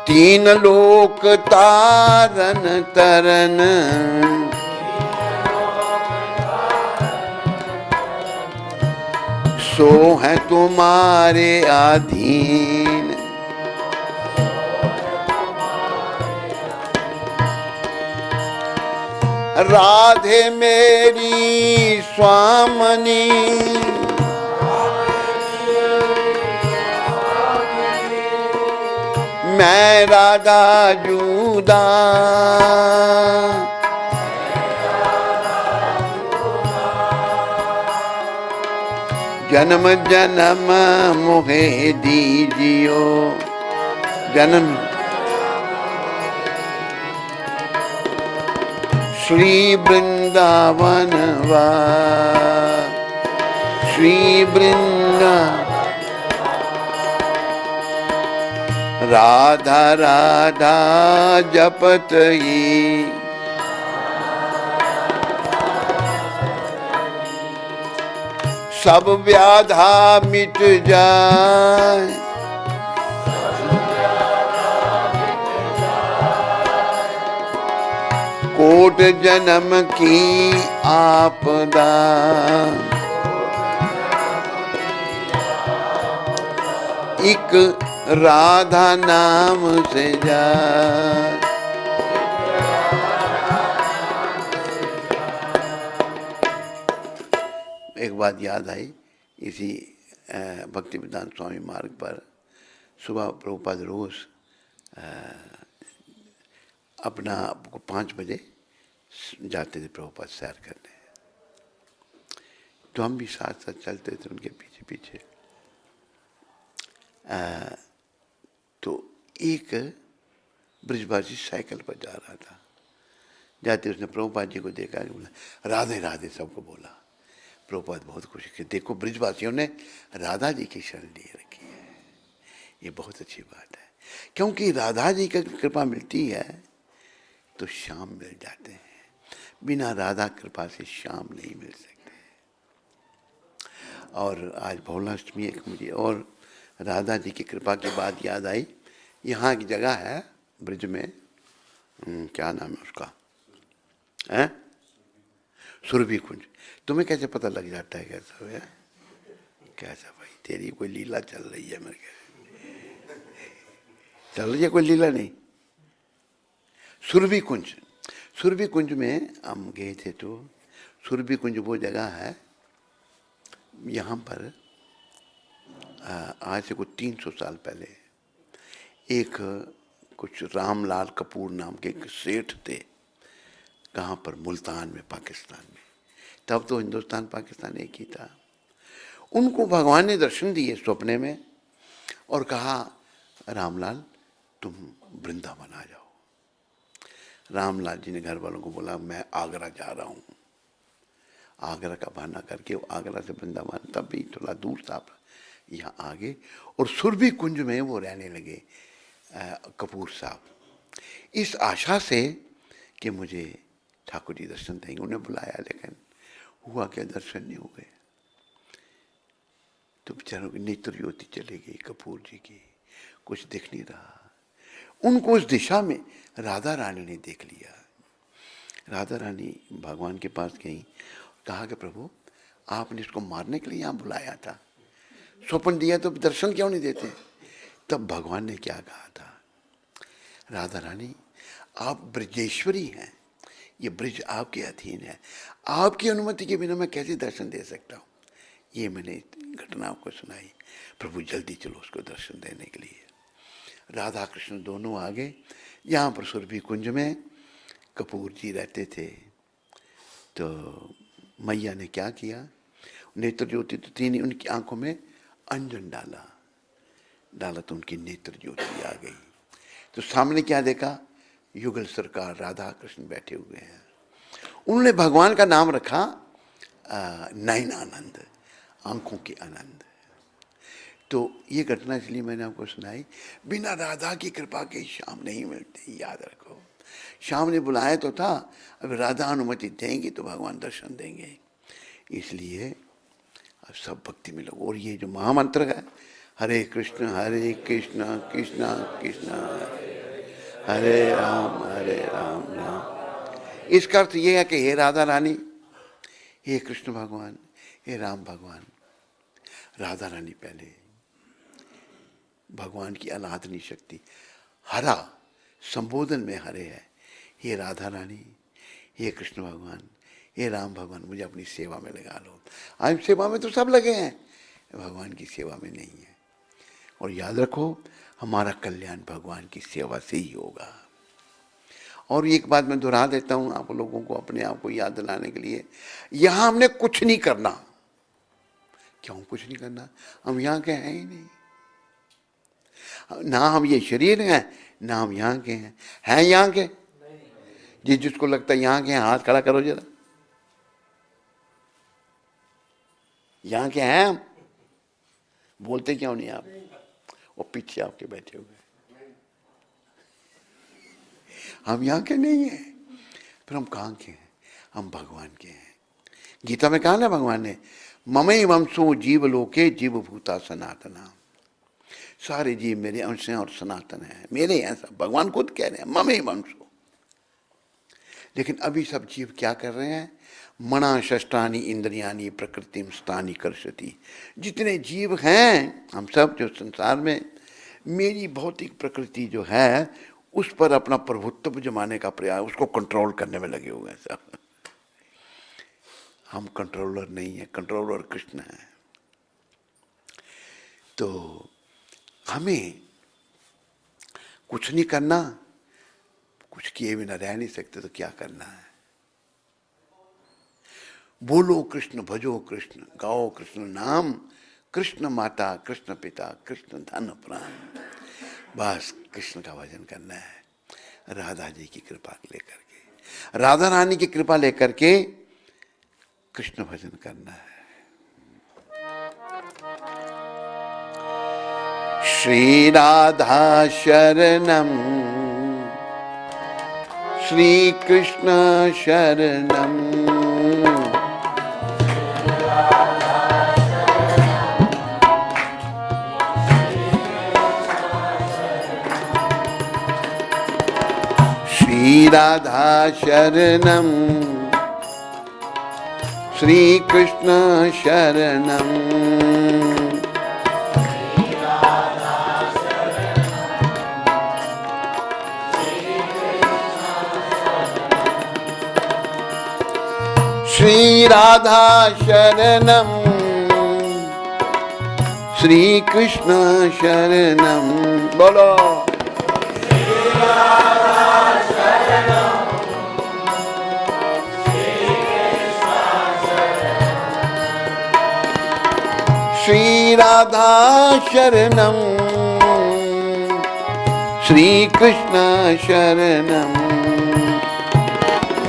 तीन लोक तारन तरन, सो है तुम्हारे अधीन। राधे मेरी स्वामनी, मैं राधा जुदा, जन्म जन्म मोहे दीजियो, जन्म श्री वृंदावन वा, श्री वृंदा राधा राधा जपत ही, सब व्याधा मिट जाए, कोट जन्म की आपदा, एक राधा नाम से जाए। एक बात याद आई, इसी भक्ति वेदांत स्वामी मार्ग पर सुबह प्रभुपाद रोज अपना 5 बजे जाते थे प्रभुपाद सैर करने, तो हम भी साथ साथ चलते थे उनके पीछे पीछे। तो एक ब्रिजवासी साइकिल पर जा रहा था, जाते उसने प्रभुपाद जी को देखा, बोला राधे राधे सबको बोला। प्रभुपाद बहुत खुशी थे, देखो ब्रिजवासियों ने राधा जी की शरण लिए रखी है, ये बहुत अच्छी बात है, क्योंकि राधा जी की कृपा मिलती है तो श्याम मिल जाते हैं, बिना राधा कृपा से श्याम नहीं मिल सकते। और आज बहुलाष्टमी एक मुझे और राधा जी की कृपा की बात याद आई। यहाँ की जगह है ब्रिज में, क्या नाम है उसका, है सुरभि कुंज। तुम्हें कैसे पता लग जाता है कैसा है? कैसा भाई, तेरी कोई लीला चल रही है मेरे ख्याल, चल रही है कोई लीला नहीं। सुरभि कुंज, सुरभि कुंज में हम गए थे। तो सुरभि कुंज वो जगह है, यहाँ पर आज से कुछ 300 साल पहले एक कुछ रामलाल कपूर नाम के एक सेठ थे, कहाँ पर, मुल्तान में, पाकिस्तान में। तब तो हिंदुस्तान पाकिस्तान एक ही था। उनको भगवान ने दर्शन दिए स्वप्ने में और कहा रामलाल तुम वृंदावन आ जाओ। रामलाल जी ने घर वालों को बोला मैं आगरा जा रहा हूँ। आगरा का बहाना करके वो आगरा से वृंदावन, तब भी थोड़ा दूर था, यहाँ आ गए और सुरभि कुंज में वो रहने लगे कपूर साहब, इस आशा से कि मुझे ठाकुर जी दर्शन देंगे। उन्हें बुलाया लेकिन हुआ क्या, दर्शन नहीं हुए। तो बेचारों की नेत्र ज्योति चली गई कपूर जी की, कुछ दिख नहीं रहा। उनको उस दिशा में राधा रानी ने देख लिया। राधा रानी भगवान के पास गई, कहा कि प्रभु आपने इसको मारने के लिए यहाँ बुलाया था, स्वप्न दिया तो दर्शन क्यों नहीं देते? तब भगवान ने क्या कहा था, राधा रानी आप ब्रजेश्वरी हैं, ये ब्रिज आपके अधीन है, आपकी अनुमति के बिना मैं कैसे दर्शन दे सकता हूँ। ये मैंने घटना आपको सुनाई। प्रभु जल्दी चलो उसको दर्शन देने के लिए। राधा कृष्ण दोनों आ गए। यहाँ पर सुरभि कुंज में कपूर जी रहते थे। तो मैया ने क्या किया, नेत्र ज्योति तो थी नहीं, उनकी आंखों में अंजन डाला तो उनकी नेत्र ज्योति आ गई। तो सामने क्या देखा, युगल सरकार राधा कृष्ण बैठे हुए हैं। उन्होंने भगवान का नाम रखा नयन आनंद, आंखों के आनंद। तो ये घटना इसलिए मैंने आपको सुनाई, बिना राधा की कृपा के श्याम नहीं मिलते, याद रखो। श्याम ने बुलाया तो था, अब राधा अनुमति देंगी तो भगवान दर्शन देंगे। इसलिए अब सब भक्ति में लोग, और ये जो महामंत्र है हरे कृष्ण कृष्ण कृष्ण हरे राम राम। इसका अर्थ ये है कि हे राधा रानी, हे कृष्ण भगवान, हे राम भगवान। राधा रानी पहले, भगवान की अनादनी शक्ति। हरा संबोधन में हरे है, हे राधा रानी, हे कृष्ण भगवान, हे राम भगवान, मुझे अपनी सेवा में लगा लो। आज सेवा में तो सब लगे हैं, भगवान की सेवा में नहीं है। और याद रखो, हमारा कल्याण भगवान की सेवा से ही होगा। और एक बात मैं दोहरा देता हूं आप लोगों को, अपने आप को याद दिलाने के लिए, यहां हमने कुछ नहीं करना। क्यों कुछ नहीं करना? हम यहां के हैं ही नहीं, ना हम ये शरीर हैं, ना हम यहाँ के हैं यहाँ के? जिसको लगता है यहाँ के हैं, हाथ खड़ा करो जरा। यहाँ के हैं हम? बोलते क्यों नहीं आप? वो पीछे आपके बैठे हुए, हम यहाँ के नहीं हैं। फिर हम कहाँ के हैं? हम भगवान के हैं। गीता में कहा ना भगवान ने, ममई वंशो जीव लोके जीव भूता सनातना। सारे जीव मेरे अंश हैं और सनातन है, मेरे हैं सब। भगवान खुद कह रहे हैं ममई वंशो। लेकिन अभी सब जीव क्या कर रहे हैं? मना षष्टानी इंद्रियानी प्रकृतिम स्थानी कर्षति। जितने जीव हैं हम सब जो संसार में, मेरी भौतिक प्रकृति जो है उस पर अपना प्रभुत्व जमाने का प्रयास, उसको कंट्रोल करने में लगे हुए हैं सब। हम कंट्रोलर नहीं है, कंट्रोलर कृष्ण है। तो हमें कुछ नहीं करना, कुछ किए बिना रह नहीं सकते, तो क्या करना है? बोलो कृष्ण, भजो कृष्ण, गाओ कृष्ण नाम, कृष्ण माता, कृष्ण पिता, कृष्ण धन प्राण। बस कृष्ण का भजन करना है, राधा जी की कृपा लेकर के, राधा रानी की कृपा लेकर के कृष्ण भजन करना है। श्री राधा शरणम, श्री कृष्ण शरणम, श्री राधा शरणम, श्री कृष्ण शरणम, श्री राधा शरणम, श्री कृष्ण शरणम। बोलो श्री राधा शरणम, श्री कृष्ण शरणम,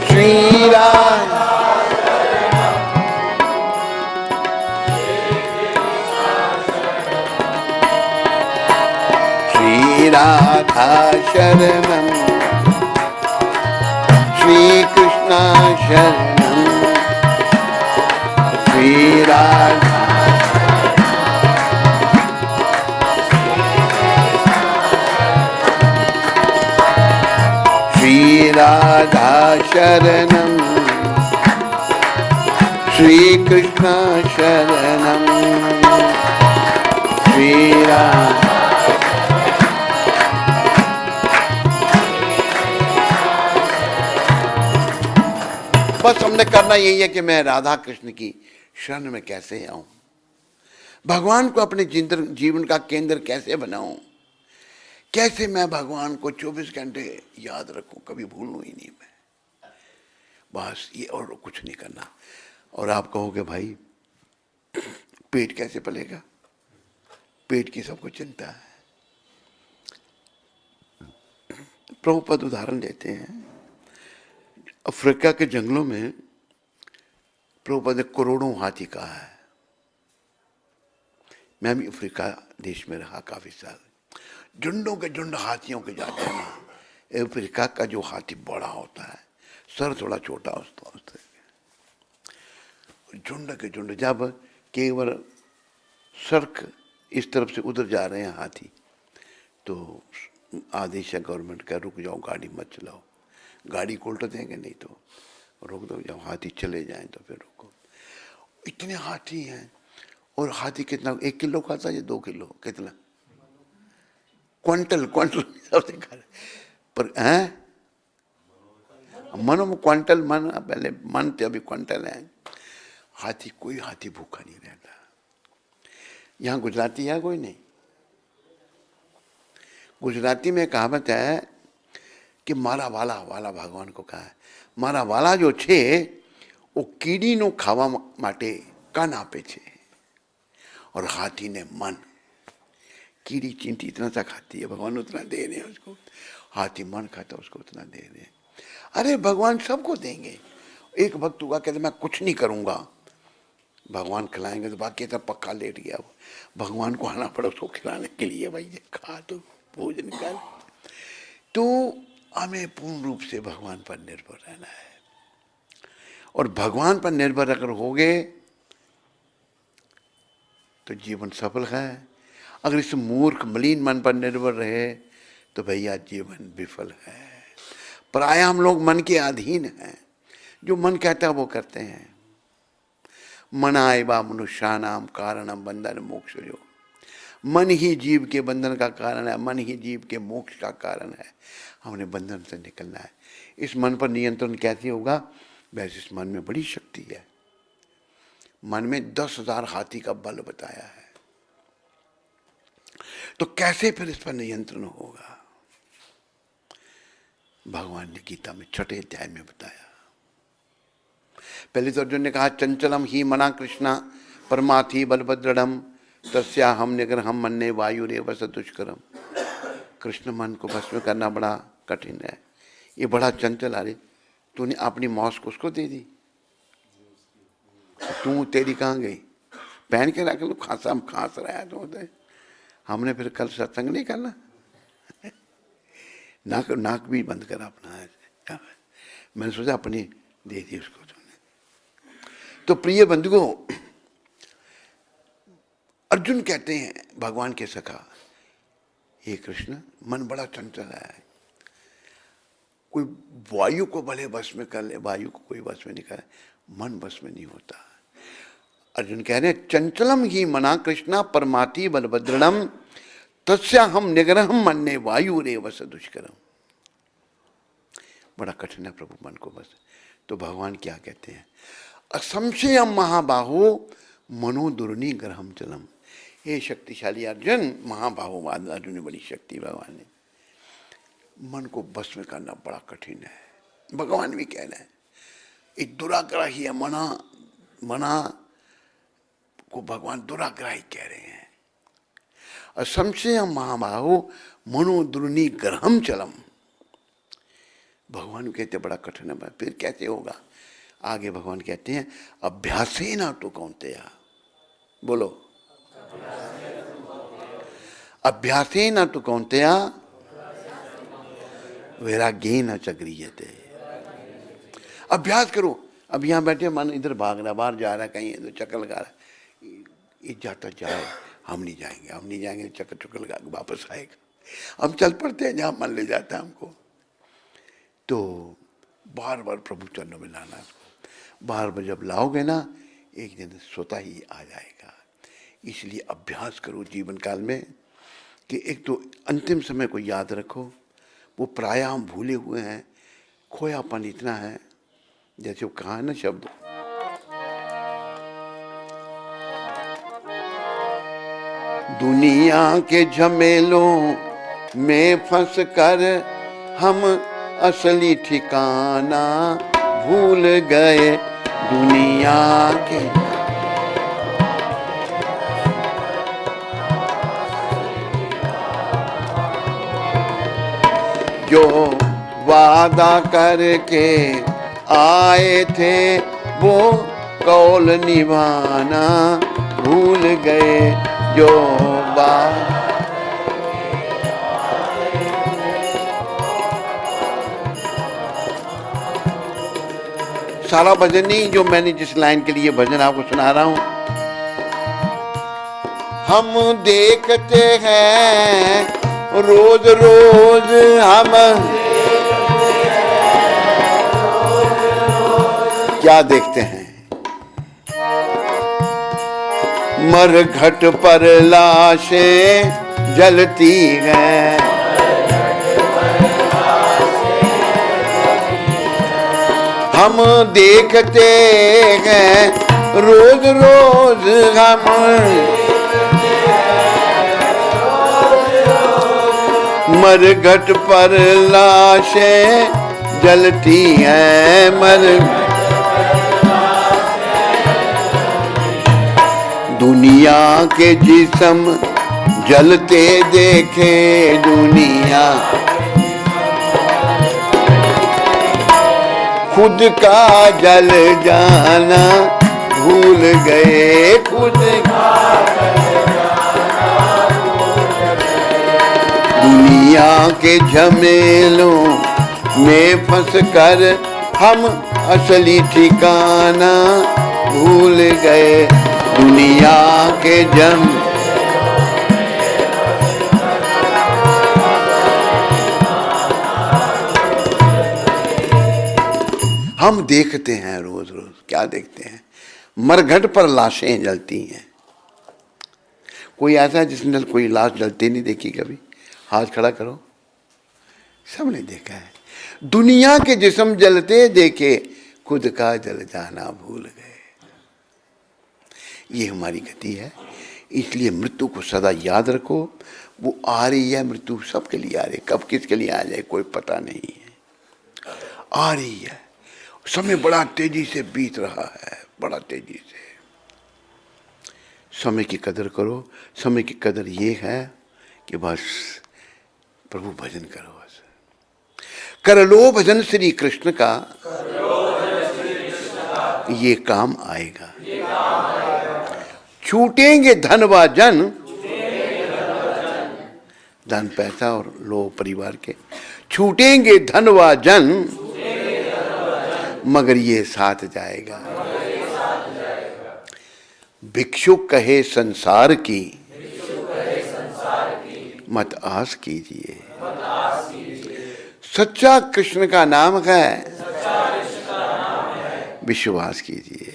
श्री राधा, श्री राधा शरणम, श्री कृष्ण शरणम, श्री राधा, श्री राधा शरणम, श्री कृष्ण शरणम, श्री राधा। बस हमने करना यही है कि मैं राधा कृष्ण की शरण में कैसे आऊं, भगवान को अपने जीवन का केंद्र कैसे बनाऊं, कैसे मैं भगवान को 24 घंटे याद रखूं, कभी भूलूं ही नहीं मैं। बस ये, और कुछ नहीं करना। और आप कहोगे भाई पेट कैसे पलेगा? पेट की सबको चिंता है। प्रभुपद उदाहरण देते हैं, अफ्रीका के जंगलों में प्रभुपद ने करोड़ों हाथी कहा है। मैं भी अफ्रीका देश में रहा काफी साल। झुंडों के झुंड हाथियों के जाते हैं ना। अफ्रीका का जो हाथी बड़ा होता है, सर थोड़ा छोटा होता है, झुंड के झुंड। जब केवल सड़क इस तरफ से उधर जा रहे हैं हाथी, तो आदेश है गवर्नमेंट का, रुक जाओ गाड़ी मत चलाओ, गाड़ी को उल्टा देंगे नहीं तो रोक दो, जब हाथी चले जाएं तो फिर रोको। इतने हाथी हैं, और हाथी कितना, 1 किलो खाता है या 2 किलो, कितना क्विंटल, क्विंटल सबसे खा रहे पर हैं, मनो में क्विंटल मन, पहले मन थे अभी क्विंटल है। हाथी, कोई हाथी भूखा नहीं रहता। यहाँ गुजराती है कोई नहीं? गुजराती में कहावत है कि मारा वाला, वाला भगवान को कहा है, मारा वाला जो छे वो कीડીનો ખાવા માટે કાન આપે છે, और हाथी ने मन। कीड़ी चींटी इतना सा खाती है, भगवान उतना दे रहे हैं उसको, हाथी मन खाता उसको उतना दे रहे हैं। अरे भगवान सबको देंगे। एक भक्त हुआ कहते मैं कुछ नहीं करूंगा, भगवान खिलाएंगे, तो बाकी तो पक्का लेट गया वो, भगवान को आना पड़ा उसको खिलाने के लिए, भाई ये खा तो भोजन कर। तो हमें पूर्ण रूप से भगवान पर निर्भर रहना है, और भगवान पर निर्भर अगर हो गए तो जीवन सफल है। अगर इस मूर्ख मलिन मन पर निर्भर रहे तो भैया जीवन विफल है। प्राय हम लोग मन के अधीन हैं, जो मन कहता है वो करते हैं। मनाएवा मनुष्यानाम कारणम बंधन मोक्ष, जो मन ही जीव के बंधन का कारण है, मन ही जीव के मोक्ष का कारण है। हमने बंधन से निकलना है। इस मन पर नियंत्रण कैसे होगा? वैसे इस मन में बड़ी शक्ति है। मन में 10,000 हाथी का बल बताया है, तो कैसे फिर इस पर नियंत्रण होगा? भगवान ने गीता में 6ठे अध्याय में बताया। पहले तो अर्जुन ने कहा चंचलम ही मना कृष्णा परमाथि बलभद्रम तस्या हम निग्रहम मन्ने वायुरेव स दुष्करम। कृष्ण मन को भस्म करना बड़ा कठिन है, ये बड़ा चंचल। अरे तूने अपनी मौस को उसको दे दी, तू तेरी कहाँ गई? पहन के रख लो, खांसा खांस रहा है तो हमने फिर कल सत्संग नहीं करना। नाक नाक भी बंद कर अपना। मैंने सोचा अपनी दे दी उसको तूने। तो प्रिय बंधुओं, अर्जुन कहते हैं भगवान के सखा, हे कृष्ण मन बड़ा चंचल है, कोई वायु को भले वश में कर ले, वायु को कोई वश में नहीं करे, मन वश में नहीं होता। अर्जुन कह रहे हैं चंचलम ही मना कृष्णा परमाति बलभद्रणम तस्या हम निग्रहम मन्ने वायुरेव स दुष्करम। बड़ा कठिन है प्रभु मन को बस। तो भगवान क्या कहते हैं? असंशयम महाबाहो मनो दुर्नि ग्रहम चलम। हे शक्तिशाली अर्जुन, महाबाहो अर्जुन ने बड़ी शक्ति भगवान ने, मन को बस में करना बड़ा कठिन है। भगवान भी कह रहे हैं ये दुराग्राही है, मना को भगवान दुराग्राही कह रहे हैं। असंशय महाबाहो मनो दुर्नि ग्रहम चलम। भगवान कहते बड़ा कठिन है, फिर कैसे होगा? आगे भगवान कहते हैं अभ्यासेन तु कौन्तेय। बोलो अभ्यासेन तु कौन्तेय वैराग्येन च गृह्यते। अभ्यास करो। अब यहाँ बैठे मन इधर भाग रहा, बाहर जा रहा है, कहीं इधर चक्कर लगा रहा है, ये जाता जाए, हम नहीं जाएंगे, हम नहीं जाएंगे, चक्कर चक्कर लगा के वापस आएगा। हम चल पड़ते हैं जहाँ मन ले जाता है हमको। तो बार बार प्रभु चरणों में लाना उसको, बार बार जब लाओगे ना एक दिन स्वतः ही आ जाएगा। इसलिए अभ्यास करो जीवन काल में कि एक तो अंतिम समय को याद रखो। वो प्राय हम भूले हुए हैं, खोयापन इतना है। जैसे वो कहा है ना शब्द, दुनिया के झमेलों में फंस कर हम असली ठिकाना भूल गए। दुनिया के जो वादा करके आए थे वो कौल निभाना भूल गए। जो सारा भजन नहीं, जो मैंने जिस लाइन के लिए भजन आपको सुना रहा हूं। हम देखते हैं रोज रोज हम क्या देखते हैं? मरघट पर लाशें जलती हैं, हम देखते हैं रोज रोज हम, मरघट पर लाशें जलती हैं, दुनिया के जिस्म जलते देखे, दुनिया खुद का जल जाना भूल गए, खुद का दुनिया के झमेलों में फंस कर हम असली ठिकाना भूल गए, दुनिया के हम देखते हैं रोज रोज। क्या देखते हैं? मरघट पर लाशें जलती हैं। कोई ऐसा है जिसने कोई लाश जलती नहीं देखी कभी? हाथ खड़ा करो। सबने देखा है। दुनिया के जिस्म जलते देखे, खुद का जल जाना भूल गए। ये हमारी गति है। इसलिए मृत्यु को सदा याद रखो। वो आ रही है, मृत्यु सबके लिए आ रही है। कब किसके लिए आ जाए कोई पता नहीं है। आ रही है। समय बड़ा तेजी से बीत रहा है, बड़ा तेजी से। समय की कदर करो। समय की कदर ये है कि बस प्रभु भजन करो। बस कर लो भजन श्री कृष्ण का, ये काम आएगा। छूटेंगे धन व जन, धन पैसा और लोभ परिवार के, छूटेंगे धन व जन, मगर ये साथ जाएगा। भिक्षुक कहे संसार की, मत आस कीजिए। सच्चा कृष्ण का नाम है, विश्वास कीजिए।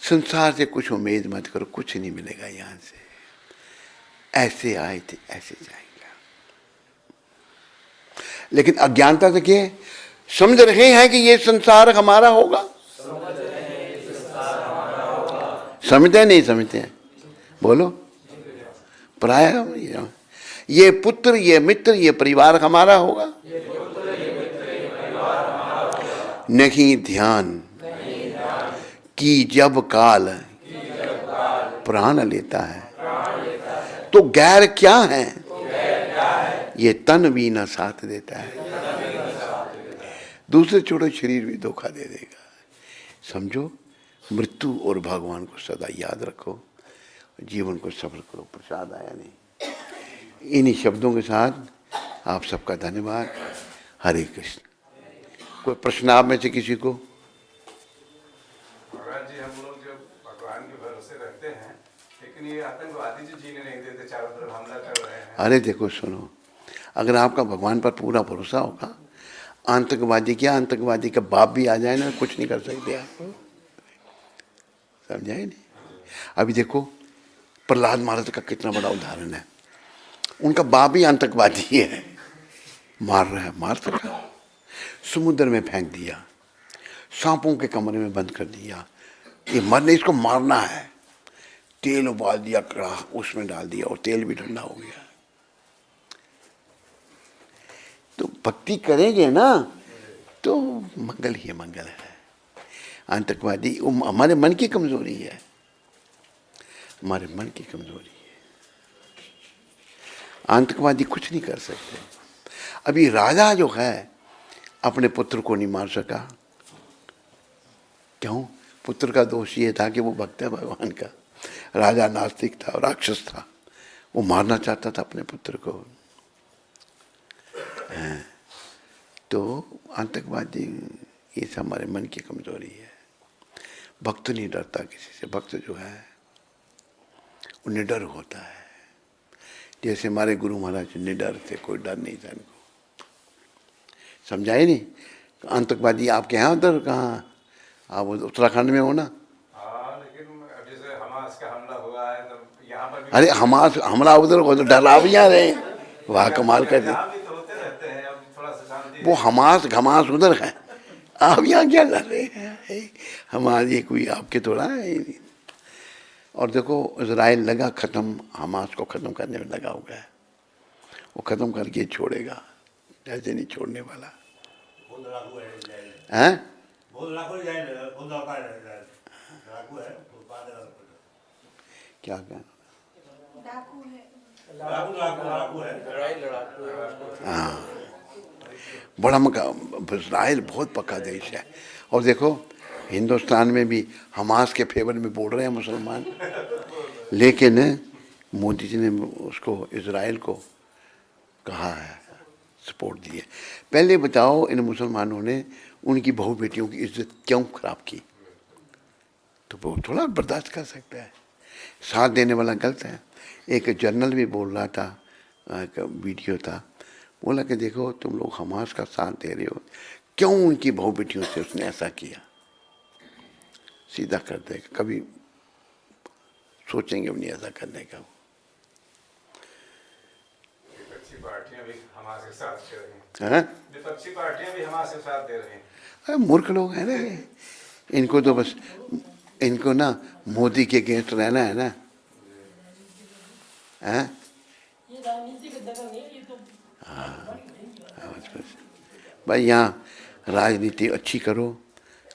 संसार से कुछ उम्मीद मत करो, कुछ नहीं मिलेगा यहां से। ऐसे आए थे ऐसे जाएंगे। लेकिन अज्ञानता से क्या समझ रहे हैं कि ये संसार हमारा होगा? समझते नहीं समझते हैं? बोलो। प्राय ये पुत्र, ये मित्र, ये परिवार हमारा होगा? नहीं ध्यान कि जब काल प्राण लेता है, तो गैर क्या है? ये तन भी न साथ देता है। दूसरे छोड़ो, शरीर भी धोखा दे देगा। समझो, मृत्यु और भगवान को सदा याद रखो। जीवन को सफल करो। प्रसाद आया नहीं। इन्हीं शब्दों के साथ आप सबका धन्यवाद। हरे कृष्ण। कोई प्रश्न आप में से किसी को? जी, हम लोग जब भगवान के भरोसे रखते हैं, लेकिन ये आतंकवादी जो जीने नहीं देते, चारों तरफ हमला कर रहे हैं। अरे देखो, सुनो, अगर आपका भगवान पर पूरा भरोसा होगा, आतंकवादी क्या, आतंकवादी का बाप भी आ जाए ना, कुछ नहीं कर सकते आपको। समझाए नहीं? अभी देखो, प्रहलाद महाराज का कितना बड़ा उदाहरण है। उनका बाप ही आतंकवादी है, मार रहा है, मार सका, समुद्र में फेंक दिया, सांपों के कमरे में बंद कर दिया। ये मरने, इसको मारना है। तेल उबाल दिया, कड़ा उसमें डाल दिया और तेल भी ठंडा हो गया। तो भक्ति करेंगे ना तो मंगल ही मंगल है। आतंकवादी हमारे मन की कमजोरी है, हमारे मन की कमजोरी है। आतंकवादी कुछ नहीं कर सकते। अभी राजा जो है अपने पुत्र को नहीं मार सका। क्यों? पुत्र का दोष ये था कि वो भक्त है भगवान का। राजा नास्तिक था, राक्षस था, वो मारना चाहता था अपने पुत्र को। तो आतंकवादी ये सब हमारे मन की कमजोरी है। भक्त नहीं डरता किसी से। भक्त जो है वो निडर होता है। जैसे हमारे गुरु महाराज निडर थे, कोई डर नहीं था इनको। समझाए नहीं? आतंकवादी आपके यहाँ उधर कहाँ, आप उत्तराखंड में हो ना? हाँ, लेकिन अब जैसे हमास का हमला हुआ है तो यहाँ पर भी अरे हमास हमला उधर हो तो डरा भी यहाँ रहे, वाह कमाल कर दे। यहाँ भी तो होते रहते हैं, अब थोड़ा सा शांति वो हमास घमास उधर है, आप यहाँ क्या लड़ रहे हैं? हमारे कोई आपके थोड़ा है। और देखो इजराइल लगा ख़त्म, हमास को ख़त्म करने में लगा हुआ है, वो ख़त्म करके छोड़ेगा, ऐसे नहीं छोड़ने वाला है। क्या कहना? हाँ, बड़ा मका, इजराइल बहुत पक्का देश है। और देखो हिंदुस्तान में भी हमास के फेवर में बोल रहे हैं मुसलमान, लेकिन मोदी जी ने उसको, इजराइल को कहा है, सपोर्ट दी है। पहले बताओ इन मुसलमानों ने उनकी बहू बेटियों की इज्जत क्यों खराब की? तो वो थोड़ा बर्दाश्त कर सकता है, साथ देने वाला गलत है। एक जर्नल भी बोल रहा था, एक वीडियो था, बोला कि देखो तुम लोग हमास का साथ दे रहे हो, क्यों उनकी बहू बेटियों से उसने ऐसा किया? सीधा कर देगा, कभी सोचेंगे भी नहीं ऐसा करने का। विपक्षी पार्टियां भी हमास के साथ दे रही हैं। हैं? विपक्षी पार्टियां भी हमास के साथ दे रही हैं। अरे मूर्ख लोग हैं ना ये, इनको तो बस, इनको ना मोदी के अगेंस्ट रहना है ना, हैं? भाई यहाँ राजनीति अच्छी करो,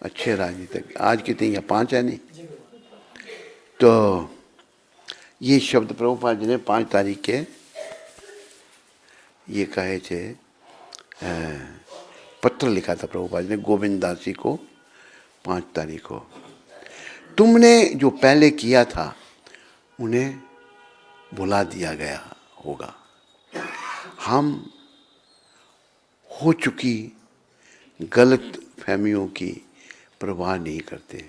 अच्छे राजनीतिक, आज कितने यहाँ 5 है नहीं, तो ये शब्द प्रभुपाद जी ने 5 तारीख के ये कहे थे, पत्र लिखा था प्रभुपाद जी ने गोविंद दास जी को 5 तारीख को, तुमने जो पहले किया था उन्हें भुला दिया गया होगा, हम हो चुकी गलत फहमियों की परवाह नहीं करते,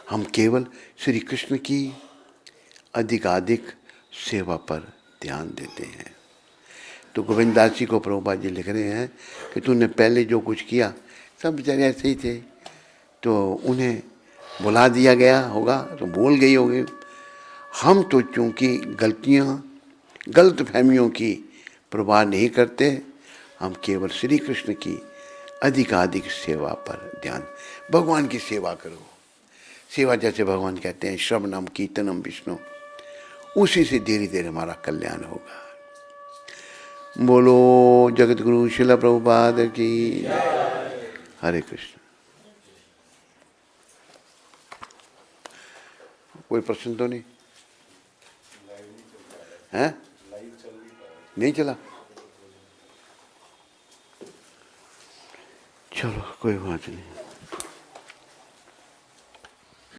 हम केवल श्री कृष्ण की अधिकाधिक सेवा पर ध्यान देते हैं। तो गोविंद दास जी को प्रभुपाद जी लिख रहे हैं कि तूने पहले जो कुछ किया सब बेचारे ऐसे ही थे, तो उन्हें भुला दिया गया होगा, तो भूल गई होगी। हम तो चूँकि गलत फहमियों की परवाह नहीं करते, हम केवल श्री कृष्ण की अधिकाधिक सेवा पर ध्यान, भगवान की सेवा करो। सेवा जैसे भगवान कहते हैं श्रवणम कीर्तनम विष्णु, उसी से धीरे धीरे हमारा कल्याण होगा। बोलो जगत गुरु शिला प्रभुपाद की, हरे कृष्ण। कोई प्रश्न तो नहीं है? नहीं चला? चलो कोई बात नहीं।